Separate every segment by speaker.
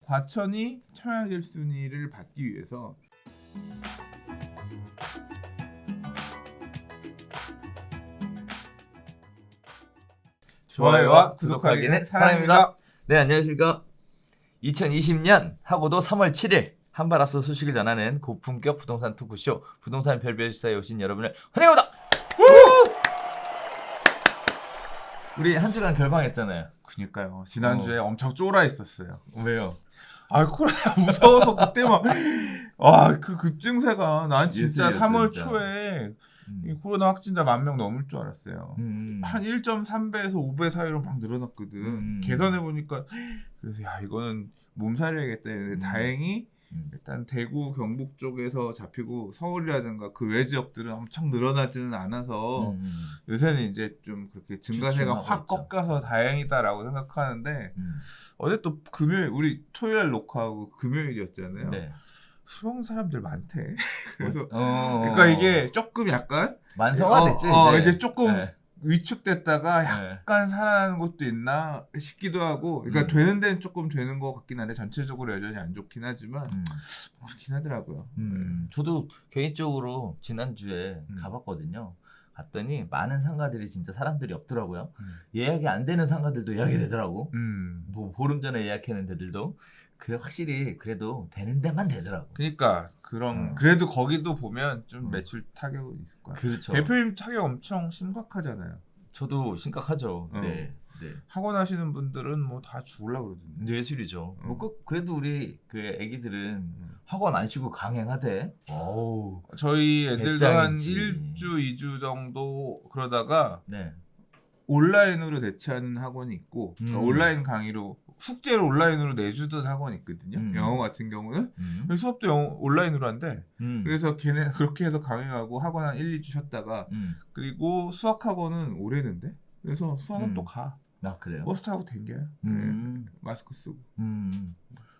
Speaker 1: 과천이 청약 1순위를 받기 위해서 좋아요와 구독하기는 사랑입니다.
Speaker 2: 네, 안녕하십니까. 2020년 하고도 3월 7일 한발 앞서 소식을 전하는 고품격 부동산 토크쇼 부동산 별별시사에 오신 여러분을 환영합니다. 우리 한 주간 결방했잖아요.
Speaker 1: 그니까요. 지난주에 엄청 쫄아 있었어요.
Speaker 2: 왜요?
Speaker 1: 아, 코로나 무서워서 그때 막 그 급증세가 난 진짜
Speaker 2: 예술이었죠,
Speaker 1: 3월
Speaker 2: 진짜.
Speaker 1: 초에 이 코로나 확진자 10,000명 넘을 줄 알았어요. 한 1.3배에서 5배 사이로 막 늘어났거든. 계산해 보니까 그래서 야, 이거는 몸살이야겠다. 근데 다행히 일단 대구 경북 쪽에서 잡히고 서울이라든가 그 외 지역들은 엄청 늘어나지는 않아서 요새는 이제 좀 그렇게 증가세가 확
Speaker 2: 있죠.
Speaker 1: 꺾여서 다행이다라고 생각하는데 어제 또 금요일 우리 토요일 녹화하고 금요일이었잖아요.
Speaker 2: 네.
Speaker 1: 수능 사람들 많대. 그래서
Speaker 2: 그러니까
Speaker 1: 그러니까 이게 조금 약간
Speaker 2: 만성화됐죠.
Speaker 1: 이제 조금
Speaker 2: 네.
Speaker 1: 위축됐다가 약간 살아나는 것도 있나 싶기도 하고, 그러니까 되는 데는 조금 되는 것 같긴 한데 전체적으로 여전히 안 좋긴 하지만 그렇긴 하더라고요.
Speaker 2: 저도 개인적으로 지난주에 가봤거든요. 갔더니 많은 상가들이 진짜 사람들이 없더라고요. 예약이 안 되는 상가들도 예약이 되더라고. 뭐 보름 전에 예약하는 데들도 그 확실히 그래도 되는 데만 되더라고.
Speaker 1: 그러니까 그래도 거기도 보면 좀 매출 타격이 있을 거야.
Speaker 2: 그렇죠.
Speaker 1: 대표님 타격 엄청 심각하잖아요.
Speaker 2: 저도 심각하죠. 네.
Speaker 1: 학원 하시는 분들은 뭐 다 죽을라 그러던데.
Speaker 2: 예술이죠. 뭐 그래도 우리 그 애기들은 학원 안 쉬고 강행하대. 어우.
Speaker 1: 저희 애들도 한
Speaker 2: 배짱이지.
Speaker 1: 1주, 2주 정도 그러다가
Speaker 2: 네.
Speaker 1: 온라인으로 대체하는 학원이 있고 온라인 강의로 숙제를 온라인으로 내주던 학원이 있거든요. 영어 같은 경우는 수업도 온라인으로 한대. 그래서 걔네 그렇게 해서 강의하고 학원 한 1, 2주 쉬었다가 그리고 수학 학원은 올해는데 그래서 수학은 또 가.
Speaker 2: 아, 그래요?
Speaker 1: 버스 타고 댕겨요. 마스크 쓰고.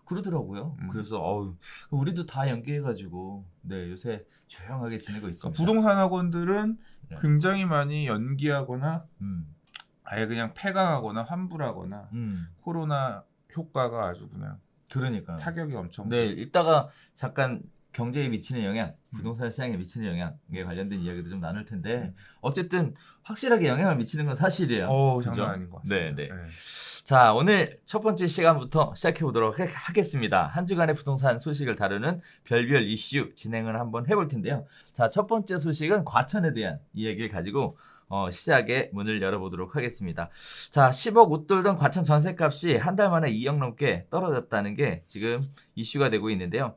Speaker 2: 그러더라고요. 그래서 우리도 다 연기해가지고 네 요새 조용하게 지내고 있습니다.
Speaker 1: 그러니까 부동산 학원들은
Speaker 2: 네.
Speaker 1: 굉장히 많이 연기하거나 아예 그냥 폐강하거나 환불하거나 코로나 효과가 아주 그냥
Speaker 2: 그러니까
Speaker 1: 타격이 엄청.
Speaker 2: 네, 이따가 잠깐 경제에 미치는 영향, 부동산 시장에 미치는 영향에 관련된 이야기도 좀 나눌 텐데 어쨌든 확실하게 영향을 미치는 건 사실이에요.
Speaker 1: 장난 아닌 것 같습니다.
Speaker 2: 네. 자, 오늘 첫 번째 시간부터 시작해 보도록 하겠습니다. 한 주간의 부동산 소식을 다루는 별별 이슈 진행을 한번 해볼 텐데요. 자, 첫 번째 소식은 과천에 대한 이야기를 가지고 시작의 문을 열어보도록 하겠습니다. 자, 10억 웃돌던 과천 전셋값이 한 달 만에 2억 넘게 떨어졌다는 게 지금 이슈가 되고 있는데요.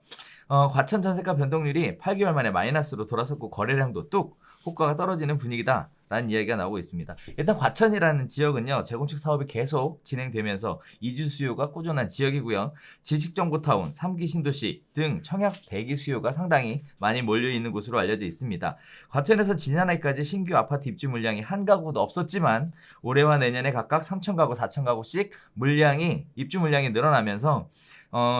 Speaker 2: 과천 전셋값 변동률이 8개월 만에 마이너스로 돌아섰고 거래량도 뚝 호가가 떨어지는 분위기다 라는 이야기가 나오고 있습니다. 일단 과천이라는 지역은요, 재건축 사업이 계속 진행되면서 이주 수요가 꾸준한 지역이고요. 지식정보타운, 3기 신도시 등 청약 대기 수요가 상당히 많이 몰려있는 곳으로 알려져 있습니다. 과천에서 지난해까지 신규 아파트 입주 물량이 한 가구도 없었지만 올해와 내년에 각각 3,000가구, 4,000가구씩 입주 물량이 늘어나면서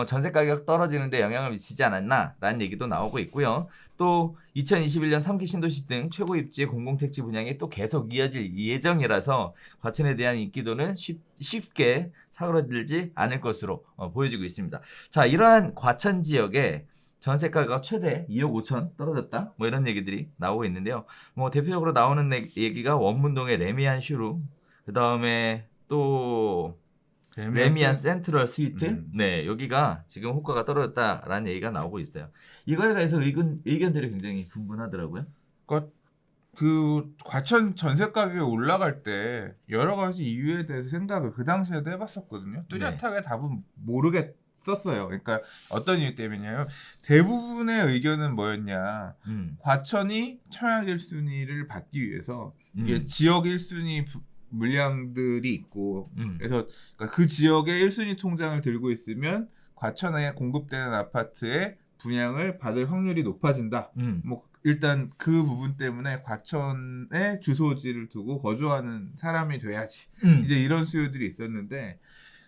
Speaker 2: 전세 가격 떨어지는데 영향을 미치지 않았나 라는 얘기도 나오고 있고요. 또 2021년 3기 신도시 등 최고 입지 공공택지 분양이 또 계속 이어질 예정이라서 과천에 대한 인기도는 쉽게 사그라들지 않을 것으로 보여지고 있습니다. 자, 이러한 과천 지역에 전세가가 최대 2억 5천 떨어졌다 뭐 이런 얘기들이 나오고 있는데요. 뭐 대표적으로 나오는 얘기가 원문동의 레미안 슈루, 그 다음에 또 레미안 센트럴 스위트, 네, 여기가 지금 호가가 떨어졌다라는 얘기가 나오고 있어요. 이거에 대해서 의견들이 굉장히 분분하더라고요.
Speaker 1: 그러니까 그 과천 전세 가격이 올라갈 때 여러 가지 이유에 대해서 생각을 그 당시에도 해봤었거든요. 뚜렷하게 답은 모르겠었어요. 그러니까 어떤 이유 때문이냐면 대부분의 의견은 뭐였냐, 과천이 청약 1순위를 받기 위해서 이게 지역 1순위 물량들이 있고 그래서 그 지역의 1순위 통장을 들고 있으면 과천에 공급되는 아파트의 분양을 받을 확률이 높아진다. 뭐 일단 그 부분 때문에 과천에 주소지를 두고 거주하는 사람이 돼야지. 이제 이런 수요들이 있었는데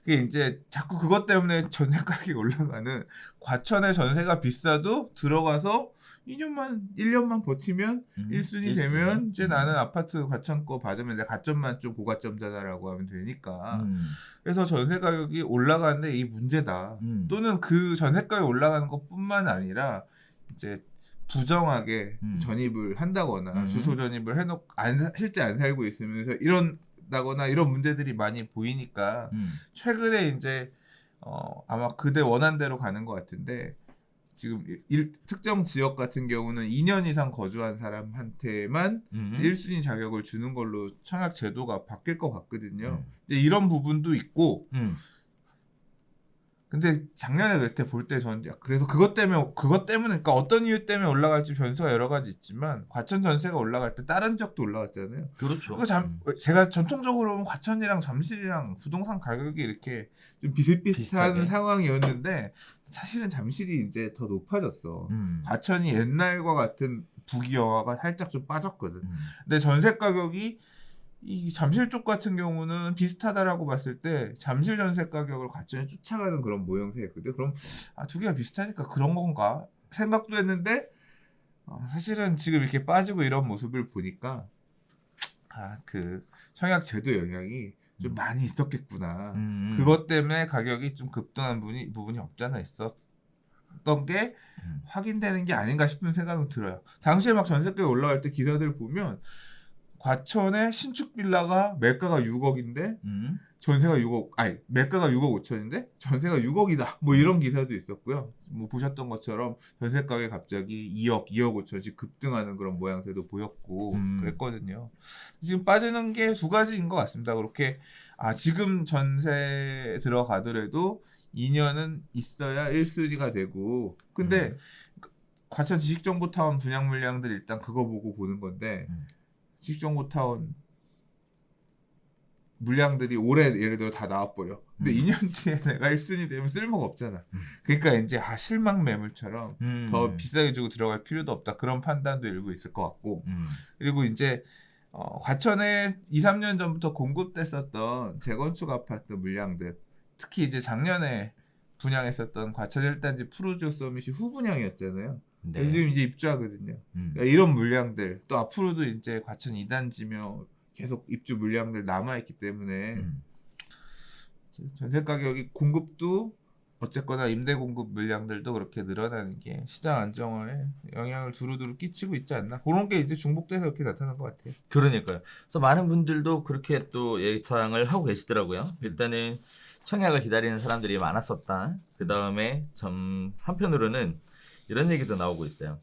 Speaker 1: 그게 이제 자꾸 그것 때문에 전세 가격이 올라가는 과천의 전세가 비싸도 들어가서 1년만 버티면 1순위 되면 이제 나는 아파트 과천 거 받으면 내가 가점만 좀 고가점자다라고 하면 되니까. 그래서 전세 가격이 올라가는데 이 문제다. 또는 그 전세 가격이 올라가는 것뿐만 아니라 이제 부정하게 전입을 한다거나 주소 전입을 해놓고 실제 안 살고 있으면서 이런다거나 이런 문제들이 많이 보이니까 최근에 이제 아마 그대 원한대로 가는 것 같은데 지금 특정 지역 같은 경우는 2년 이상 거주한 사람한테만 1순위 자격을 주는 걸로 청약 제도가 바뀔 것 같거든요. 이제 이런 부분도 있고 근데 작년에 그때 볼 때 저는 그래서 그것 때문에 그러니까 어떤 이유 때문에 올라갈지 변수가 여러 가지 있지만 과천 전세가 올라갈 때 다른 지역도 올라갔잖아요.
Speaker 2: 그렇죠.
Speaker 1: 제가 전통적으로 보면 과천이랑 잠실이랑 부동산 가격이 이렇게 좀 비슷비슷한 상황이었는데 사실은 잠실이 이제 더 높아졌어. 과천이 옛날과 같은 부귀영화가 살짝 좀 빠졌거든. 근데 전세 가격이 이 잠실 쪽 같은 경우는 비슷하다라고 봤을 때 잠실 전세 가격을 과천에 쫓아가는 그런 모형새였거든요. 그럼 두 개가 비슷하니까 그런 건가 생각도 했는데 사실은 지금 이렇게 빠지고 이런 모습을 보니까 그 청약 제도 영향이 좀 많이 있었겠구나. 그것 때문에 가격이 좀 급등한 부분이 없잖아 있었던 게 확인되는 게 아닌가 싶은 생각은 들어요. 당시에 막 전세가가 올라갈 때 기사들 보면 과천의 신축 빌라가 매가가 6억인데 전세가 6억, 아니 매가가 6억 5천인데 전세가 6억이다. 뭐 이런 기사도 있었고요. 뭐 보셨던 것처럼 전세 가격이 갑자기 2억 5천씩 급등하는 그런 모양새도 보였고 그랬거든요. 지금 빠지는 게 두 가지인 것 같습니다. 그렇게 지금 전세 들어가더라도 2년은 있어야 1순위가 되고 근데 과천 지식정보타운 분양 물량들 일단 그거 보고 보는 건데 지식정보타운 물량들이 올해 예를 들어 다 나와버려. 근데 2년 뒤에 내가 1순위 되면 쓸모가 없잖아. 그러니까 이제 실망 매물처럼 더 비싸게 주고 들어갈 필요도 없다. 그런 판단도 일부 있을 것 같고. 그리고 이제 과천에 2, 3년 전부터 공급됐었던 재건축 아파트 물량들 특히 이제 작년에 분양했었던 과천 1단지 푸르지오 서밋이 후분양이었잖아요.
Speaker 2: 네.
Speaker 1: 지금 이제 입주하거든요. 그러니까 이런 물량들 또 앞으로도 이제 과천 2단지며 계속 입주 물량들 남아있기 때문에 전세 가격이 공급도 어쨌거나 임대 공급 물량들도 그렇게 늘어나는 게 시장 안정화에 영향을 두루두루 끼치고 있지 않나 그런 게 이제 중복돼서 그렇게 나타난 것 같아요.
Speaker 2: 그러니까요. 그래서 많은 분들도 그렇게 또 예상을 하고 계시더라고요. 일단은 청약을 기다리는 사람들이 많았었다. 그 다음에 한편으로는 이런 얘기도 나오고 있어요.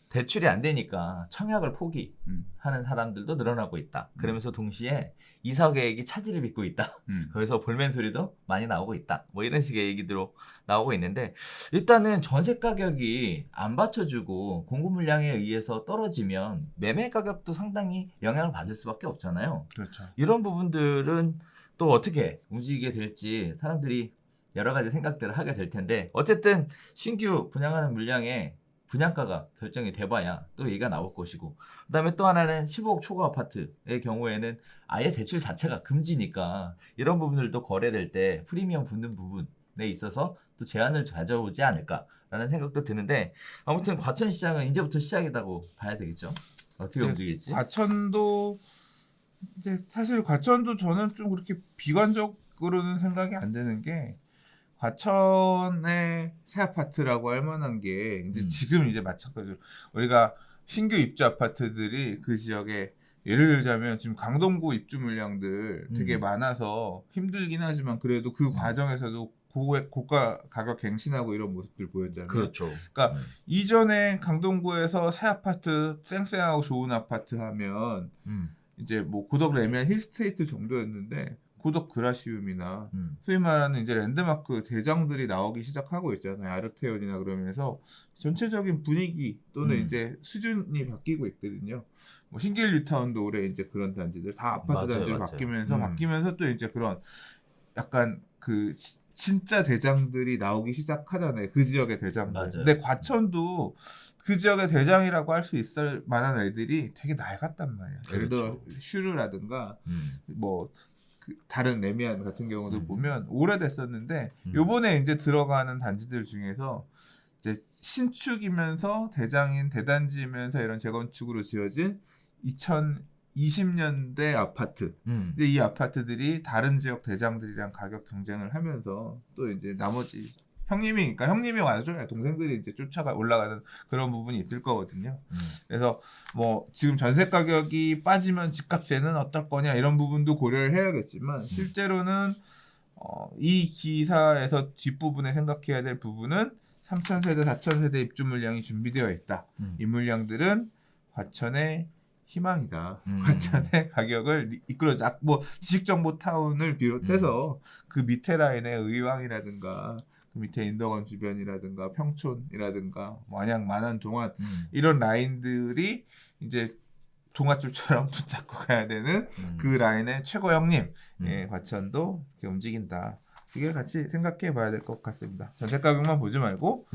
Speaker 2: 대출이 안 되니까 청약을 포기하는 사람들도 늘어나고 있다. 그러면서 동시에 이사 계획이 차질을 빚고 있다. 거기서 볼멘 소리도 많이 나오고 있다. 뭐 이런 식의 얘기들로 나오고 있는데 일단은 전세 가격이 안 받쳐주고 공급 물량에 의해서 떨어지면 매매 가격도 상당히 영향을 받을 수밖에 없잖아요.
Speaker 1: 그렇죠.
Speaker 2: 이런 부분들은 또 어떻게 움직이게 될지 사람들이 여러 가지 생각들을 하게 될 텐데 어쨌든 신규 분양하는 물량에 분양가가 결정이 돼봐야 또 얘기가 나올 것이고 그다음에 또 하나는 15억 초과 아파트의 경우에는 아예 대출 자체가 금지니까 이런 부분들도 거래될 때 프리미엄 붙는 부분에 있어서 또 제한을 가져오지 않을까라는 생각도 드는데 아무튼 과천시장은 이제부터 시작이라고 봐야 되겠죠. 어떻게 움직일지.
Speaker 1: 과천도 이제 사실 과천도 저는 좀 그렇게 비관적으로는 생각이 안 되는 게 과천의 새 아파트라고 할 만한 게 이제 지금 이제 마찬가지로 우리가 신규 입주 아파트들이 그 지역에 예를 들자면 지금 강동구 입주 물량들 되게 많아서 힘들긴 하지만 그래도 그 과정에서도 고가 가격 갱신하고 이런 모습들 보였잖아요.
Speaker 2: 그렇죠.
Speaker 1: 그러니까 이전에 강동구에서 새 아파트 쌩쌩하고 좋은 아파트 하면 이제 뭐 고덕 레미안 힐스테이트 정도였는데 고덕 그라시움이나 소위 말하는 이제 랜드마크 대장들이 나오기 시작하고 있잖아요. 아르테온이나 그러면서 전체적인 분위기 또는 이제 수준이 바뀌고 있거든요. 뭐 신길 뉴타운도 올해 이제 그런 단지들 다 아파트 단지로 바뀌면서 또 이제 그런 약간 그 진짜 대장들이 나오기 시작하잖아요. 그 지역의 대장들.
Speaker 2: 맞아요.
Speaker 1: 근데 과천도 그 지역의 대장이라고 할 수 있을 만한 애들이 되게 낡았단 말이야. 예를 들어 슈르라든가 뭐 다른 레미안 같은 경우도
Speaker 2: 음.
Speaker 1: 보면 오래됐었는데
Speaker 2: 음.
Speaker 1: 요번에 이제 들어가는 단지들 중에서 이제 신축이면서 대장인 대단지면서 이런 재건축으로 지어진 2020년대 아파트. 근데 이 아파트들이 다른 지역 대장들이랑 가격 경쟁을 하면서 또 이제 나머지 형님이니까 형님이 와줘야 동생들이 이제 쫓아가 올라가는 그런 부분이 있을 거거든요. 그래서 뭐 지금 전세 가격이 빠지면 집값제는 어떨 거냐 이런 부분도 고려를 해야겠지만 실제로는 이 기사에서 뒷부분에 생각해야 될 부분은 3,000세대, 4,000세대 입주 물량이 준비되어 있다. 이 물량들은 과천의 희망이다. 과천의 가격을 이끌어줘. 뭐 지식정보타운을 비롯해서 그 밑에 라인의 의왕이라든가 그 밑에 인덕원 주변이라든가 평촌이라든가 마냥 만한 동안 이런 라인들이 이제 동아줄처럼 붙잡고 가야 되는 그 라인의 최고 형님 과천도 이렇게 움직인다. 이게 같이 생각해 봐야 될 것 같습니다. 전세 가격만 보지 말고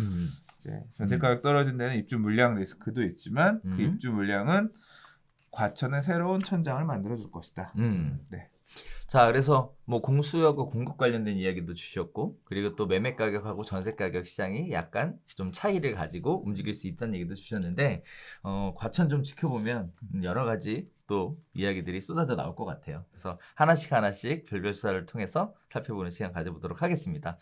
Speaker 1: 이제 전세 가격 떨어진 데는 입주 물량 리스크도 있지만 그 입주 물량은 과천의 새로운 천장을 만들어 줄 것이다. 네.
Speaker 2: 자, 그래서 뭐 공수요하고 공급 관련된 이야기도 주셨고, 그리고 또 매매 가격하고 전세 가격 시장이 약간 좀 차이를 가지고 움직일 수 있다는 얘기도 주셨는데, 과천 좀 지켜보면 여러 가지 또 이야기들이 쏟아져 나올 것 같아요. 그래서 하나씩 별별 수사를 통해서 살펴보는 시간 가져보도록 하겠습니다.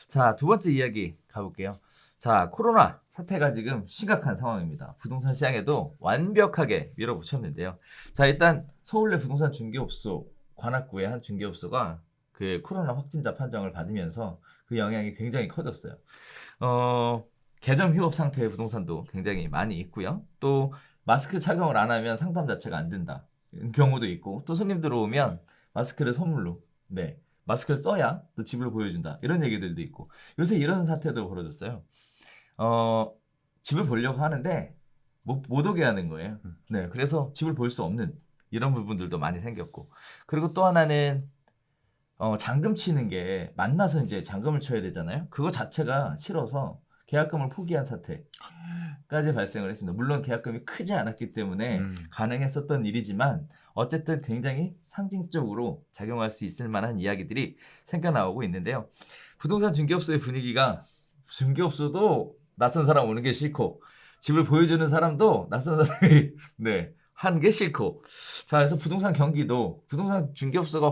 Speaker 2: 자, 두 번째 이야기 가볼게요. 자, 코로나 사태가 지금 심각한 상황입니다. 부동산 시장에도 완벽하게 밀어붙였는데요. 자, 일단 서울내 부동산 중개업소 관악구의 한 중개업소가 그 코로나 확진자 판정을 받으면서 그 영향이 굉장히 커졌어요. 개점 휴업 상태의 부동산도 굉장히 많이 있고요. 또 마스크 착용을 안 하면 상담 자체가 안 된다 경우도 있고, 또 손님 들어오면 마스크를 선물로 마스크를 써야 또 집을 보여준다 이런 얘기들도 있고, 요새 이런 사태도 벌어졌어요. 집을 보려고 하는데 못 오게 하는 거예요. 네, 그래서 집을 볼 수 없는 이런 부분들도 많이 생겼고, 그리고 또 하나는 잔금 치는 게 만나서 이제 잔금을 쳐야 되잖아요. 그거 자체가 싫어서 계약금을 포기한 사태까지 발생을 했습니다. 물론 계약금이 크지 않았기 때문에 가능했었던 일이지만 어쨌든 굉장히 상징적으로 작용할 수 있을 만한 이야기들이 생겨나오고 있는데요. 부동산 중개업소의 분위기가, 중개업소도 낯선 사람 오는 게 싫고 집을 보여주는 사람도 낯선 사람이 하는 게 싫고, 자, 그래서 부동산 경기도 부동산 중개업소가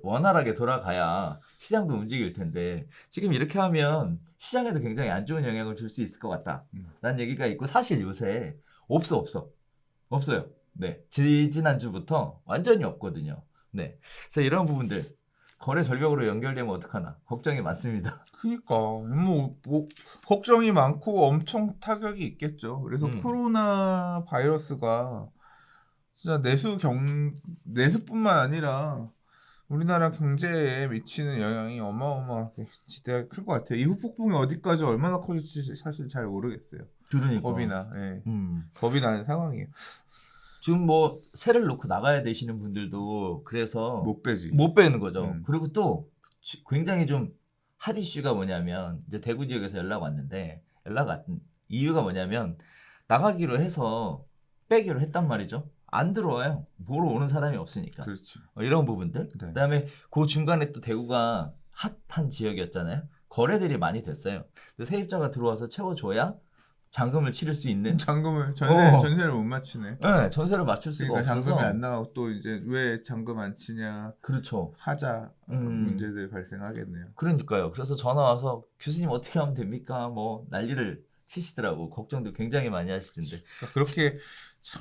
Speaker 2: 원활하게 돌아가야 시장도 움직일 텐데 지금 이렇게 하면 시장에도 굉장히 안 좋은 영향을 줄 수 있을 것 같다라는 얘기가 있고, 사실 요새 없어요. 네, 지난주부터 완전히 없거든요. 네, 그래서 이런 부분들 거래 절벽으로 연결되면 어떡하나 걱정이 많습니다.
Speaker 1: 그러니까 뭐 걱정이 많고 엄청 타격이 있겠죠. 그래서 코로나 바이러스가 진짜 내수뿐만 아니라 우리나라 경제에 미치는 영향이 어마어마하게 지대가 클 것 같아요. 이 후폭풍이 어디까지 얼마나 커질지 사실 잘 모르겠어요.
Speaker 2: 그러니까
Speaker 1: 겁이 나는 상황이에요.
Speaker 2: 지금 뭐 세를 놓고 나가야 되시는 분들도 그래서
Speaker 1: 못
Speaker 2: 빼는 거죠. 그리고 또 굉장히 좀 핫 이슈가 뭐냐면, 이제 대구 지역에서 연락 왔는데, 이유가 뭐냐면 나가기로 해서 빼기로 했단 말이죠. 안 들어와요. 보러 오는 사람이 없으니까.
Speaker 1: 그렇죠.
Speaker 2: 이런 부분들.
Speaker 1: 네.
Speaker 2: 그다음에 그 중간에 또 대구가 핫한 지역이었잖아요. 거래들이 많이 됐어요. 세입자가 들어와서 채워줘야 잔금을 치를 수 있는.
Speaker 1: 전세를 못 맞추네.
Speaker 2: 네, 전세를 맞출 수가
Speaker 1: 그러니까
Speaker 2: 없어서.
Speaker 1: 잔금이 안 나오고 또 이제 왜 잔금 안 치냐.
Speaker 2: 그렇죠.
Speaker 1: 하자 문제들 발생하겠네요.
Speaker 2: 그러니까요. 그래서 전화 와서 교수님 어떻게 하면 됩니까? 뭐 난리를 치시더라고. 걱정도 굉장히 많이 하시던데.
Speaker 1: 그러니까 그렇게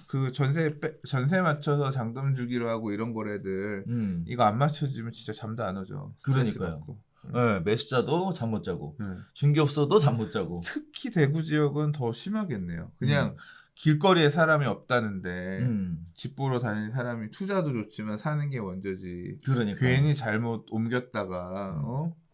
Speaker 1: 그 전세 맞춰서 잔금 주기로 하고 이런 거래들 이거 안 맞춰지면 진짜 잠도 안 오죠.
Speaker 2: 그러니까요. 네, 매수자도 잠 못 자고 중개업소도 잠 못 자고.
Speaker 1: 특히 대구 지역은 더 심하겠네요. 그냥 길거리에 사람이 없다는데 집 보러 다니는 사람이 투자도 좋지만 사는 게 먼저지.
Speaker 2: 그러니까
Speaker 1: 괜히 잘못 옮겼다가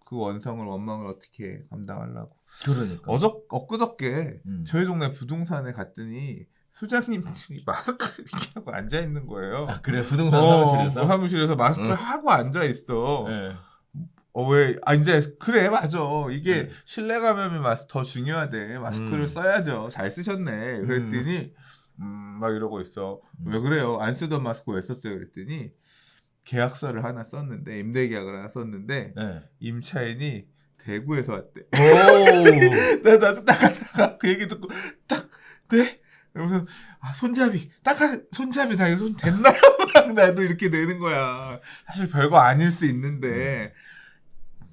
Speaker 1: 그 원망을 어떻게 감당하려고.
Speaker 2: 그러니까
Speaker 1: 엊그저께 저희 동네 부동산에 갔더니 소장님이 마스크를 이렇게 하고 앉아 있는 거예요.
Speaker 2: 아, 그래? 부동산 사무실에서?
Speaker 1: 사무실에서 마스크를 하고 앉아 있어.
Speaker 2: 네.
Speaker 1: 이제 그래 맞아. 이게 실내 감염이 더 중요하대. 마스크를 써야죠. 잘 쓰셨네. 그랬더니 막 이러고 있어. 왜 그래요? 안 쓰던 마스크 왜 썼어요? 그랬더니 계약서를 하나 썼는데 임대 계약을 하나 썼는데
Speaker 2: 네.
Speaker 1: 임차인이 대구에서 왔대.
Speaker 2: 오.
Speaker 1: 나도 딱 하다가 그 얘기 듣고 딱 네? 이러면서 손잡이 손잡이 나 이거 손 댔나? 나도 이렇게 내는 거야. 사실 별거 아닐 수 있는데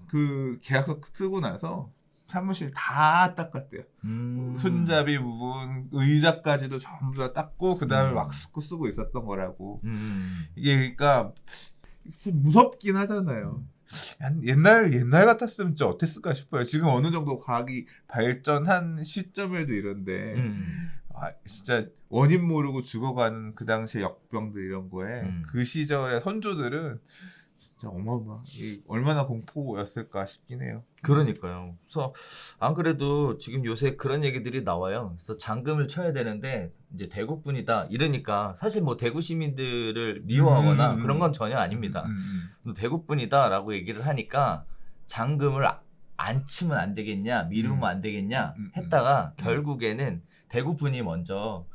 Speaker 1: 그 계약서 쓰고 나서 사무실 다 닦았대요. 손잡이 부분, 의자까지도 전부 다 닦고 그 다음에 막 쓰고 있었던 거라고. 이게 그러니까 무섭긴 하잖아요. 옛날 같았으면 진짜 어땠을까 싶어요. 지금 어느 정도 과학이 발전한 시점에도 이런데 진짜 원인 모르고 죽어가는 그 당시에 역병들 이런 거에 그 시절의 선조들은 진짜 얼마나 공포였을까 싶긴 해요.
Speaker 2: 그러니까요. 그래서 안 그래도 지금 요새 그런 얘기들이 나와요. 그래서 잔금을 쳐야 되는데 이제 대구뿐이다 이러니까 사실 뭐 대구 시민들을 미워하거나 그런 건 전혀 아닙니다. 대구뿐이다라고 얘기를 하니까 잔금을 안 치면 안 되겠냐, 미루면 안 되겠냐 했다가 결국에는 대구분이 먼저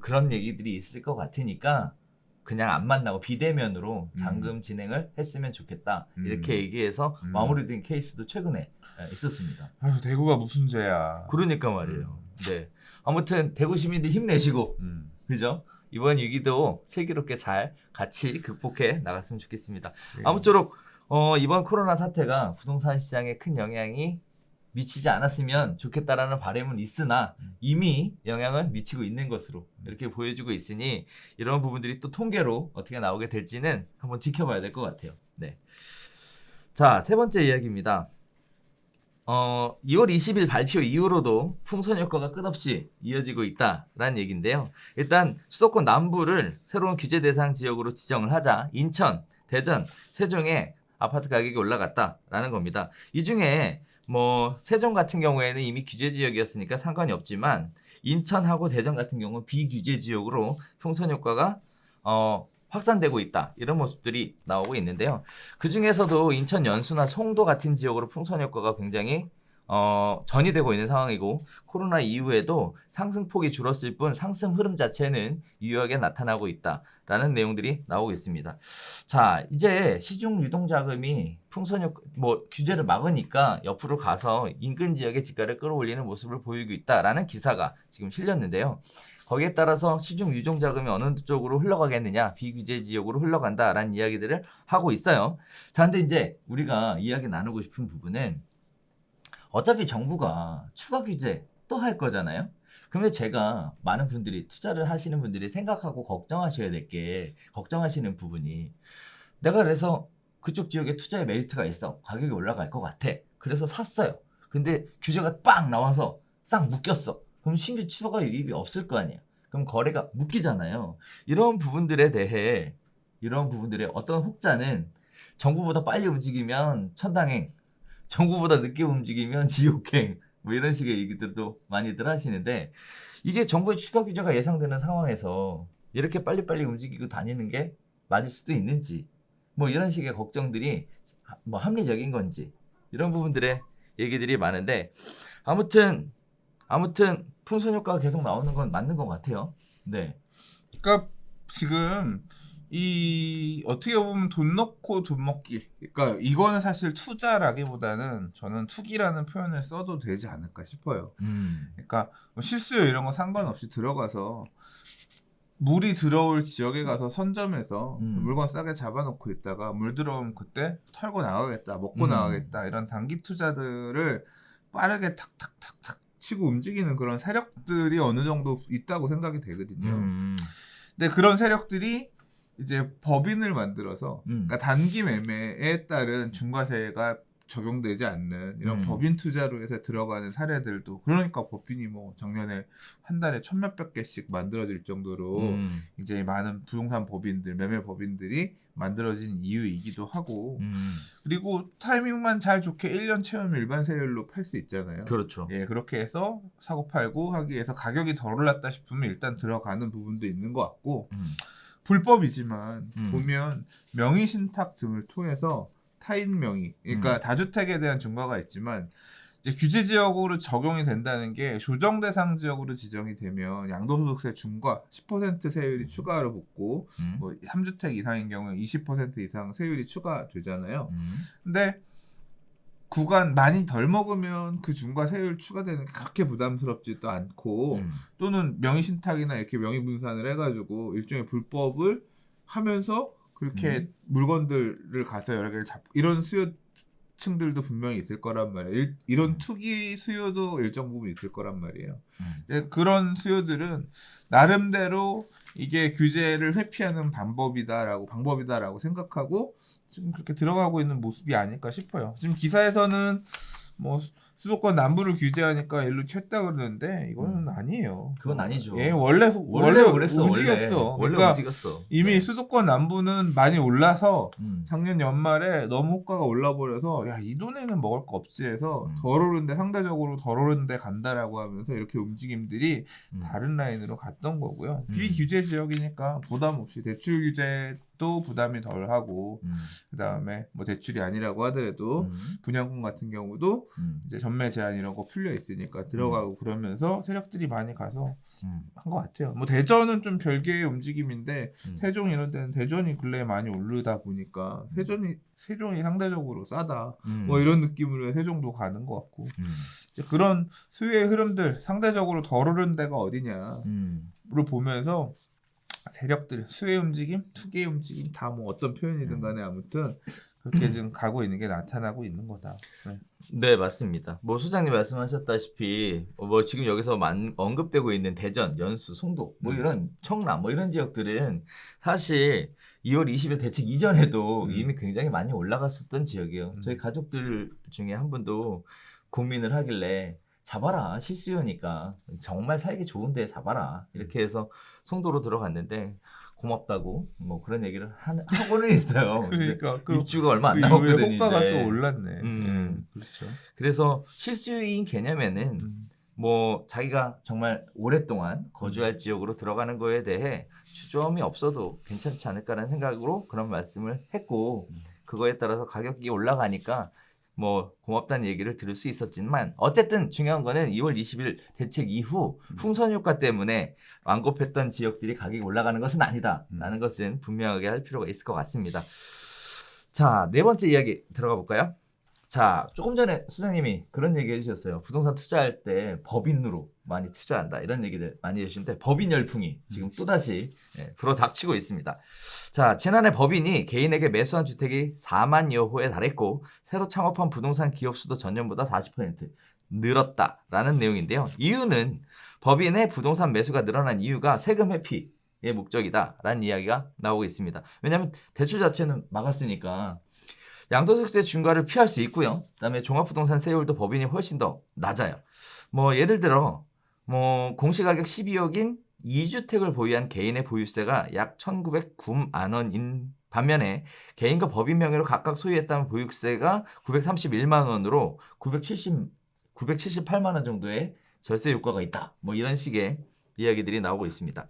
Speaker 2: 그런 얘기들이 있을 것 같으니까 그냥 안 만나고 비대면으로 잔금 진행을 했으면 좋겠다 이렇게 얘기해서 마무리된 케이스도 최근에 있었습니다.
Speaker 1: 아유, 대구가 무슨 죄야.
Speaker 2: 그러니까 말이에요. 네. 아무튼 대구 시민들 힘내시고 그죠? 이번 위기도 슬기롭게 잘 같이 극복해 나갔으면 좋겠습니다.
Speaker 1: 네.
Speaker 2: 아무쪼록 이번 코로나 사태가 부동산 시장에 큰 영향이 미치지 않았으면 좋겠다라는 바람은 있으나 이미 영향은 미치고 있는 것으로 이렇게 보여주고 있으니 이런 부분들이 또 통계로 어떻게 나오게 될지는 한번 지켜봐야 될 것 같아요. 네. 자, 세 번째 이야기입니다. 2월 20일 발표 이후로도 풍선 효과가 끝없이 이어지고 있다라는 얘기인데요. 일단 수도권 남부를 새로운 규제 대상 지역으로 지정을 하자 인천, 대전, 세종에 아파트 가격이 올라갔다라는 겁니다. 이 중에 뭐 세종 같은 경우에는 이미 규제 지역이었으니까 상관이 없지만 인천하고 대전 같은 경우는 비규제 지역으로 풍선 효과가 확산되고 있다 이런 모습들이 나오고 있는데요. 그 중에서도 인천 연수나 송도 같은 지역으로 풍선 효과가 굉장히 전이되고 있는 상황이고 코로나 이후에도 상승폭이 줄었을 뿐 상승 흐름 자체는 유효하게 나타나고 있다라는 내용들이 나오고 있습니다. 자, 이제 시중 유동자금이 풍선 효과 규제를 막으니까 옆으로 가서 인근 지역의 집가를 끌어올리는 모습을 보이고 있다라는 기사가 지금 실렸는데요. 거기에 따라서 시중 유동자금이 어느 쪽으로 흘러가겠느냐, 비규제 지역으로 흘러간다라는 이야기들을 하고 있어요. 자, 근데 이제 우리가 이야기 나누고 싶은 부분은 어차피 정부가 추가 규제 또 할 거잖아요. 그러면 제가 많은 분들이 투자를 하시는 분들이 생각하고 걱정하셔야 될 게 걱정하시는 부분이 내가 그래서 그쪽 지역에 투자에 메리트가 있어. 가격이 올라갈 것 같아. 그래서 샀어요. 근데 규제가 빵 나와서 싹 묶였어. 그럼 신규 추가 유입이 없을 거 아니야. 그럼 거래가 묶이잖아요. 이런 부분들에 대해 이런 부분들의 어떤 혹자는 정부보다 빨리 움직이면 천당행, 정부보다 늦게 움직이면 지옥행 뭐 이런 식의 얘기들도 많이들 하시는데 이게 정부의 추가 규제가 예상되는 상황에서 이렇게 빨리빨리 움직이고 다니는 게 맞을 수도 있는지 뭐 이런 식의 걱정들이 뭐 합리적인 건지 이런 부분들의 얘기들이 많은데 아무튼 풍선 효과가 계속 나오는 건 맞는 것 같아요. 네.
Speaker 1: 그러니까 지금 이 어떻게 보면 돈 넣고 돈 먹기. 그러니까 이거는 사실 투자라기보다는 저는 투기라는 표현을 써도 되지 않을까 싶어요. 그러니까 뭐 실수요 이런 거 상관없이 들어가서 물이 들어올 지역에 가서 선점해서 물건 싸게 잡아놓고 있다가 물 들어오면 그때 털고 나가겠다, 먹고 나가겠다 이런 단기 투자들을 빠르게 탁탁탁탁 치고 움직이는 그런 세력들이 어느 정도 있다고 생각이 되거든요. 근데 그런 세력들이 이제 법인을 만들어서 그러니까 단기 매매에 따른 중과세가 적용되지 않는 이런 법인 투자로 해서 들어가는 사례들도 그러니까 법인이 뭐 작년에 한 달에 1,000몇백 개씩 만들어질 정도로 이제 많은 부동산 법인들, 매매 법인들이 만들어진 이유이기도 하고 그리고 타이밍만 잘 좋게 1년 채우면 일반 세율로 팔 수 있잖아요.
Speaker 2: 그렇죠.
Speaker 1: 예, 그렇게 해서 사고 팔고 하기 위해서 가격이 덜 올랐다 싶으면 일단 들어가는 부분도 있는 것 같고 불법이지만 보면 명의신탁 등을 통해서 타인 명의, 그러니까 다주택에 대한 증거가 있지만 이제 규제 지역으로 적용이 된다는 게 조정 대상 지역으로 지정이 되면 양도소득세 중과 10% 세율이 추가로 붙고 뭐 3주택 이상인 경우에 20% 이상 세율이 추가되잖아요. 근데 구간 많이 덜 먹으면 그 중과 세율 추가되는 게 그렇게 부담스럽지도 않고 또는 명의신탁이나 이렇게 명의분산을 해가지고 일종의 불법을 하면서 그렇게 물건들을 가서 여러 개를 잡고 이런 수요층들도 분명히 있을 거란 말이에요. 이런 투기 수요도 일정 부분 있을 거란 말이에요. 그런 수요들은 나름대로 이게 규제를 회피하는 방법이다라고 생각하고 지금 그렇게 들어가고 있는 모습이 아닐까 싶어요. 지금 기사에서는 뭐 수도권 남부를 규제하니까 일로 튀었다 그러는데 이거는 아니에요.
Speaker 2: 그건 아니죠.
Speaker 1: 예, 원래
Speaker 2: 그랬어,
Speaker 1: 움직였어.
Speaker 2: 원래
Speaker 1: 그러니까
Speaker 2: 움직였어.
Speaker 1: 이미
Speaker 2: 네.
Speaker 1: 수도권 남부는 많이 올라서 작년 연말에 너무 호가가 올라버려서 야, 이 돈에는 먹을 거 없지 해서 덜 오른데 상대적으로 덜 오른데 간다라고 하면서 이렇게 움직임들이 다른 라인으로 갔던 거고요. 비규제 지역이니까 부담 없이 대출 규제도 부담이 덜하고 그다음에 뭐 대출이 아니라고 하더라도 분양권 같은 경우도 이제 전매 제한 이런 거 풀려 있으니까 들어가고 그러면서 세력들이 많이 가서 한 것 같아요. 뭐 대전은 좀 별개의 움직임인데 세종 이런 데는 대전이 근래에 많이 오르다 보니까 세종이 상대적으로 싸다. 뭐 이런 느낌으로 세종도 가는 것 같고 이제 그런 수요의 흐름들 상대적으로 덜 오른 데가 어디냐를 보면서 세력들 수요의 움직임, 투기의 움직임 다 뭐 어떤 표현이든 간에 아무튼 그렇게 지금 가고 있는 게 나타나고 있는 거다. 네.
Speaker 2: 네, 맞습니다. 뭐 소장님 말씀하셨다시피 뭐 지금 여기서 언급되고 있는 대전, 연수, 송도 뭐 이런 청라 뭐 이런 지역들은 사실 2월 20일 대책 이전에도 이미 굉장히 많이 올라갔었던 지역이에요. 저희 가족들 중에 한 분도 고민을 하길래 잡아라, 실수요니까 정말 살기 좋은데 잡아라 이렇게 해서 송도로 들어갔는데 고맙다고 뭐 그런 얘기를 하고는 있어요.
Speaker 1: 그러니까
Speaker 2: 입주가 얼마 안
Speaker 1: 그
Speaker 2: 남았거든요.
Speaker 1: 이후에 호가가
Speaker 2: 이제.
Speaker 1: 또 올랐네. 그렇죠.
Speaker 2: 그래서 실수요인 개념에는 뭐 자기가 정말 오랫동안 거주할 지역으로 들어가는 거에 대해 주저함이 없어도 괜찮지 않을까라는 생각으로 그런 말씀을 했고 그거에 따라서 가격이 올라가니까 뭐 고맙다는 얘기를 들을 수 있었지만 어쨌든 중요한 거는 2월 20일 대책 이후 풍선 효과 때문에 완급했던 지역들이 가격이 올라가는 것은 아니다라는 것은 분명하게 할 필요가 있을 것 같습니다. 자, 네 번째 이야기 들어가 볼까요? 자, 조금 전에 수장님이 그런 얘기 해주셨어요. 부동산 투자할 때 법인으로 많이 투자한다 이런 얘기들 많이 해주시는데 법인 열풍이 지금 또다시 불어닥치고 있습니다. 자, 지난해 법인이 개인에게 매수한 주택이 4만여 호에 달했고 새로 창업한 부동산 기업 수도 전년보다 40% 늘었다라는 내용인데요. 이유는 법인의 부동산 매수가 늘어난 이유가 세금 회피의 목적이다라는 이야기가 나오고 있습니다. 왜냐하면 대출 자체는 막았으니까 양도소득세 중과를 피할 수 있고요. 그다음에 종합부동산 세율도 법인이 훨씬 더 낮아요. 뭐 예를 들어 뭐 공시가격 12억인 2주택을 보유한 개인의 보유세가 약 1,909만 원인 반면에 개인과 법인 명의로 각각 소유했다면 보유세가 931만 원으로 978만 원 정도의 절세 효과가 있다. 뭐 이런 식의 이야기들이 나오고 있습니다.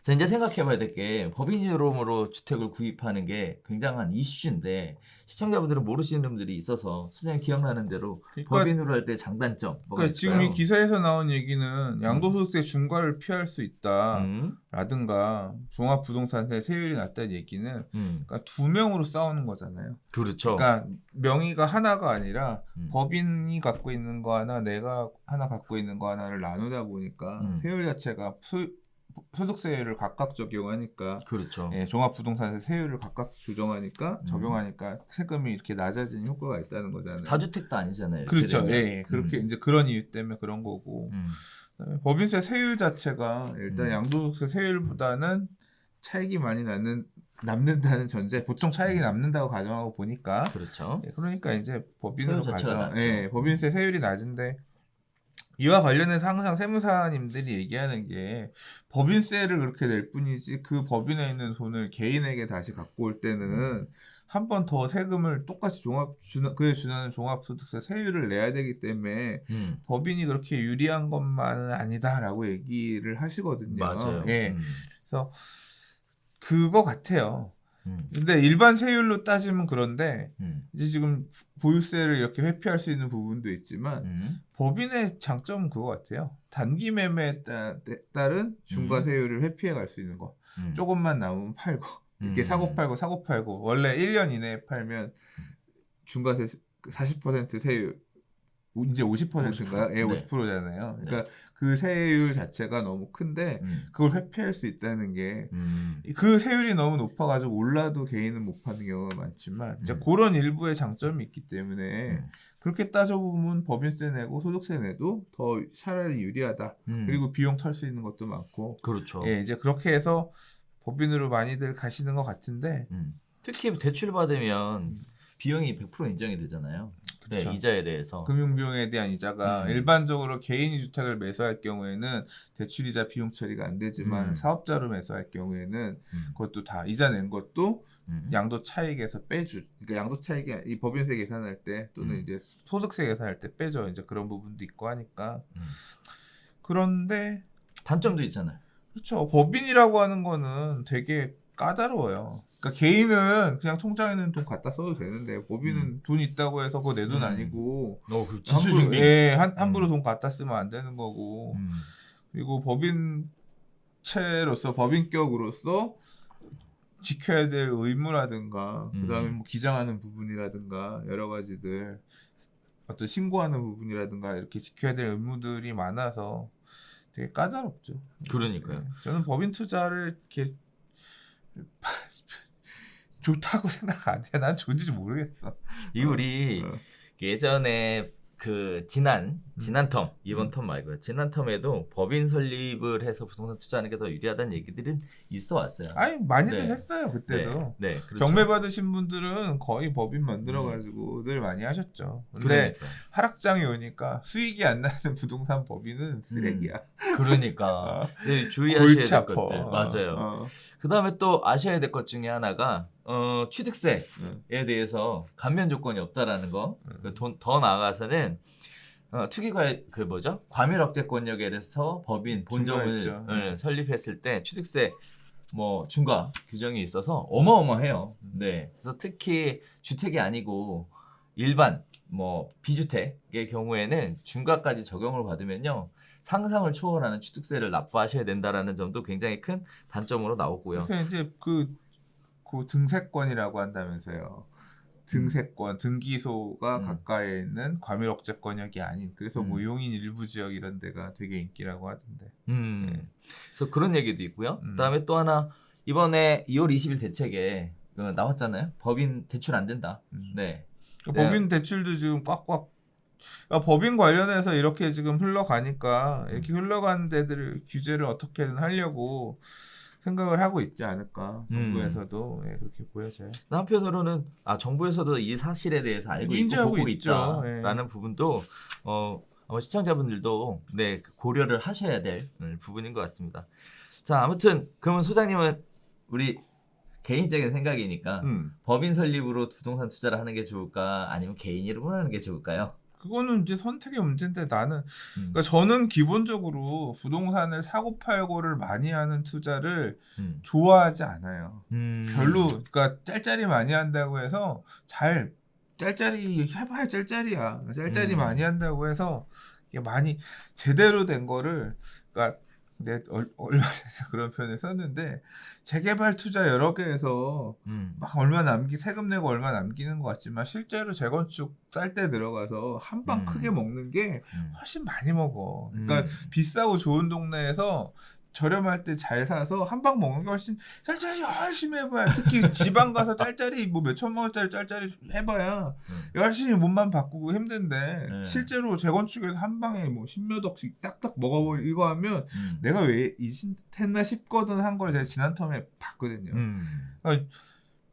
Speaker 2: 자, 이제 생각해봐야 될 게 법인 이름으로 주택을 구입하는 게 굉장한 이슈인데 시청자분들은 모르시는 분들이 있어서 수장님 기억나는 대로
Speaker 1: 그러니까,
Speaker 2: 법인으로 할 때 장단점 뭐가
Speaker 1: 그러니까 지금
Speaker 2: 있을까요?
Speaker 1: 이 기사에서 나온 얘기는 양도소득세 중과를 피할 수 있다라든가 종합부동산세 세율이 낮다는 얘기는 그러니까 두 명으로 싸우는 거잖아요.
Speaker 2: 그렇죠.
Speaker 1: 그러니까 명의가 하나가 아니라 법인이 갖고 있는 거 하나, 내가 하나 갖고 있는 거 하나를 나누다 보니까 세율 자체가 소득세율을 각각 적용하니까
Speaker 2: 그렇죠.
Speaker 1: 예, 종합부동산세 세율을 각각 조정하니까 적용하니까 세금이 이렇게 낮아지는 효과가 있다는 거잖아요.
Speaker 2: 다주택도 아니잖아요.
Speaker 1: 그렇죠. 예, 그렇게 이제 그런 이유 때문에 그런 거고 그다음에 법인세 세율 자체가 일단 양도소득세 세율보다는 차익이 많이 남는다는 전제, 보통 차익이 남는다고 가정하고 보니까
Speaker 2: 그렇죠.
Speaker 1: 예, 그러니까 이제 법인으로
Speaker 2: 세율 자체가
Speaker 1: 가정,
Speaker 2: 낮죠.
Speaker 1: 예, 법인세 세율이 낮은데. 이와 관련해서 항상 세무사님들이 얘기하는 게 법인세를 그렇게 낼 뿐이지 그 법인에 있는 돈을 개인에게 다시 갖고 올 때는 한 번 더 세금을 똑같이 그에 준하는 종합소득세 세율을 내야 되기 때문에 법인이 그렇게 유리한 것만은 아니다라고 얘기를 하시거든요.
Speaker 2: 맞아요.
Speaker 1: 예. 그래서 그거 같아요. 근데 일반 세율로 따지면 그런데
Speaker 2: 음.
Speaker 1: 이제 지금 보유세를 이렇게 회피할 수 있는 부분도 있지만 법인의 장점은 그거 같아요. 단기 매매에 따른 중과 세율을 회피해 갈 수 있는 거. 조금만 남으면 팔고 이렇게 사고 팔고 원래 1년 이내에 팔면 중과세 40% 세율 이제 50%인가요? 예, 50%잖아요. 그러니까 그 세율 자체가 너무 큰데 그걸 회피할 수 있다는 게 그 세율이 너무 높아가지고 올라도 개인은 못 파는 경우가 많지만 이제 그런 일부의 장점이 있기 때문에 그렇게 따져보면 법인세 내고 소득세 내도 더 차라리 유리하다. 그리고 비용 털 수 있는 것도 많고.
Speaker 2: 그렇죠.
Speaker 1: 예, 이제 그렇게 해서 법인으로 많이들 가시는 것 같은데
Speaker 2: 특히 대출 받으면 비용이 100% 인정이 되잖아요.
Speaker 1: 그렇죠.
Speaker 2: 네, 이자에 대해서.
Speaker 1: 금융비용에 대한 이자가 일반적으로 개인이 주택을 매수할 경우에는 대출이자 비용 처리가 안 되지만 사업자로 매수할 경우에는 그것도 다 이자 낸 것도 양도 차익에서 그러니까 양도 차익이 이 법인세 계산할 때 또는 이제 소득세 계산할 때 빼죠. 이제 그런 부분도 있고 하니까. 그런데
Speaker 2: 단점도 있잖아요.
Speaker 1: 그렇죠. 법인이라고 하는 거는 되게 까다로워요. 그러니까 개인은 그냥 통장에 있는 돈 갖다 써도 되는데 법인은 돈 있다고 해서 그거 내 돈 아니고
Speaker 2: 지출 준비.
Speaker 1: 함부로 돈 갖다 쓰면 안 되는 거고 그리고 법인체로서 법인격으로서 지켜야 될 의무라든가 그다음에 뭐 기장하는 부분이라든가 여러 가지들 어떤 신고하는 부분이라든가 이렇게 지켜야 될 의무들이 많아서 되게 까다롭죠.
Speaker 2: 그러니까요.
Speaker 1: 네. 저는 법인 투자를 이렇게 좋다고 생각 안 해. 난 좋은지 모르겠어.
Speaker 2: 이 우리 예전에 그 지난 텀 이번 텀 말고요. 지난 텀에도 법인 설립을 해서 부동산 투자하는 게 더 유리하다는 얘기들은 있어 왔어요.
Speaker 1: 아니 많이들 했어요 그때도.
Speaker 2: 네, 그렇죠.
Speaker 1: 경매 받으신 분들은 거의 법인 만들어가지고 늘 많이 하셨죠. 근데 하락장이 오니까 수익이 안 나는 부동산 법인은 쓰레기야.
Speaker 2: 그러니까 네, 주의하셔야
Speaker 1: 골치
Speaker 2: 될
Speaker 1: 아파.
Speaker 2: 것들. 맞아요. 그 다음에 또 아셔야 될 것 중에 하나가 취득세에 대해서 감면 조건이 없다라는 거. 더 나아가서는 투기과의 그 뭐죠? 과밀억제권역에 대해서 법인 본점을 설립했을 때 취득세 뭐 중과 규정이 있어서 어마어마해요. 네. 그래서 특히 주택이 아니고 일반 뭐 비주택의 경우에는 중과까지 적용을 받으면요. 상상을 초월하는 취득세를 납부하셔야 된다라는 점도 굉장히 큰 단점으로 나오고요.
Speaker 1: 그래서 이제 그 등세권이라고 한다면서요. 등세권, 등기소가 가까이에 있는 과밀억제권역이 아닌 그래서 뭐 용인 일부 지역 이런 데가 되게 인기라고 하던데.
Speaker 2: 그래서 그런 얘기도 있고요. 그다음에 또 하나 이번에 2월 20일 대책에 나왔잖아요. 법인 대출 안 된다. 네.
Speaker 1: 법인 대출도 지금 꽉꽉 법인 관련해서 이렇게 지금 흘러가니까 이렇게 흘러가는 데들을 규제를 어떻게든 하려고 생각을 하고 있지 않을까. 정부에서도 그렇게 보여져요.
Speaker 2: 한편으로는 정부에서도 이 사실에 대해서 알고 있고 보고 있다라는 부분도 아마 시청자분들도 고려를 하셔야 될 부분인 것 같습니다. 자, 아무튼 그러면 소장님은 우리 개인적인 생각이니까 법인 설립으로 부동산 투자를 하는 게 좋을까 아니면 개인 이름으로 하는 게 좋을까요?
Speaker 1: 그거는 이제 선택의 문제인데 나는 그러니까 저는 기본적으로 부동산을 사고 팔고를 많이 하는 투자를 좋아하지 않아요. 별로 그러니까 짤짤이 많이 한다고 해서 짤짤이 해봐야 짤짤이야. 짤짤이 많이 한다고 해서 이게 많이 제대로 된 거를 그러니까 얼마 전에 그런 표현을 썼는데 재개발 투자 여러 개에서 막 세금 내고 얼마 남기는 것 같지만 실제로 재건축 쌀 때 들어가서 한 방 크게 먹는 게 훨씬 많이 먹어. 그러니까 비싸고 좋은 동네에서 저렴할 때 잘 사서 한 방 먹는 게 훨씬 짤짤이 열심히 해봐야 특히 지방 가서 짤짤이 뭐 몇천만 원짜리 짤짤이 해봐야 열심히 몸만 바꾸고 힘든데 실제로 재건축에서 한 방에 뭐 10몇 억씩 딱딱 먹어버리고 하면 내가 왜 이짓했나 싶거든 한 걸 제가 지난 텀에 봤거든요. 그러니까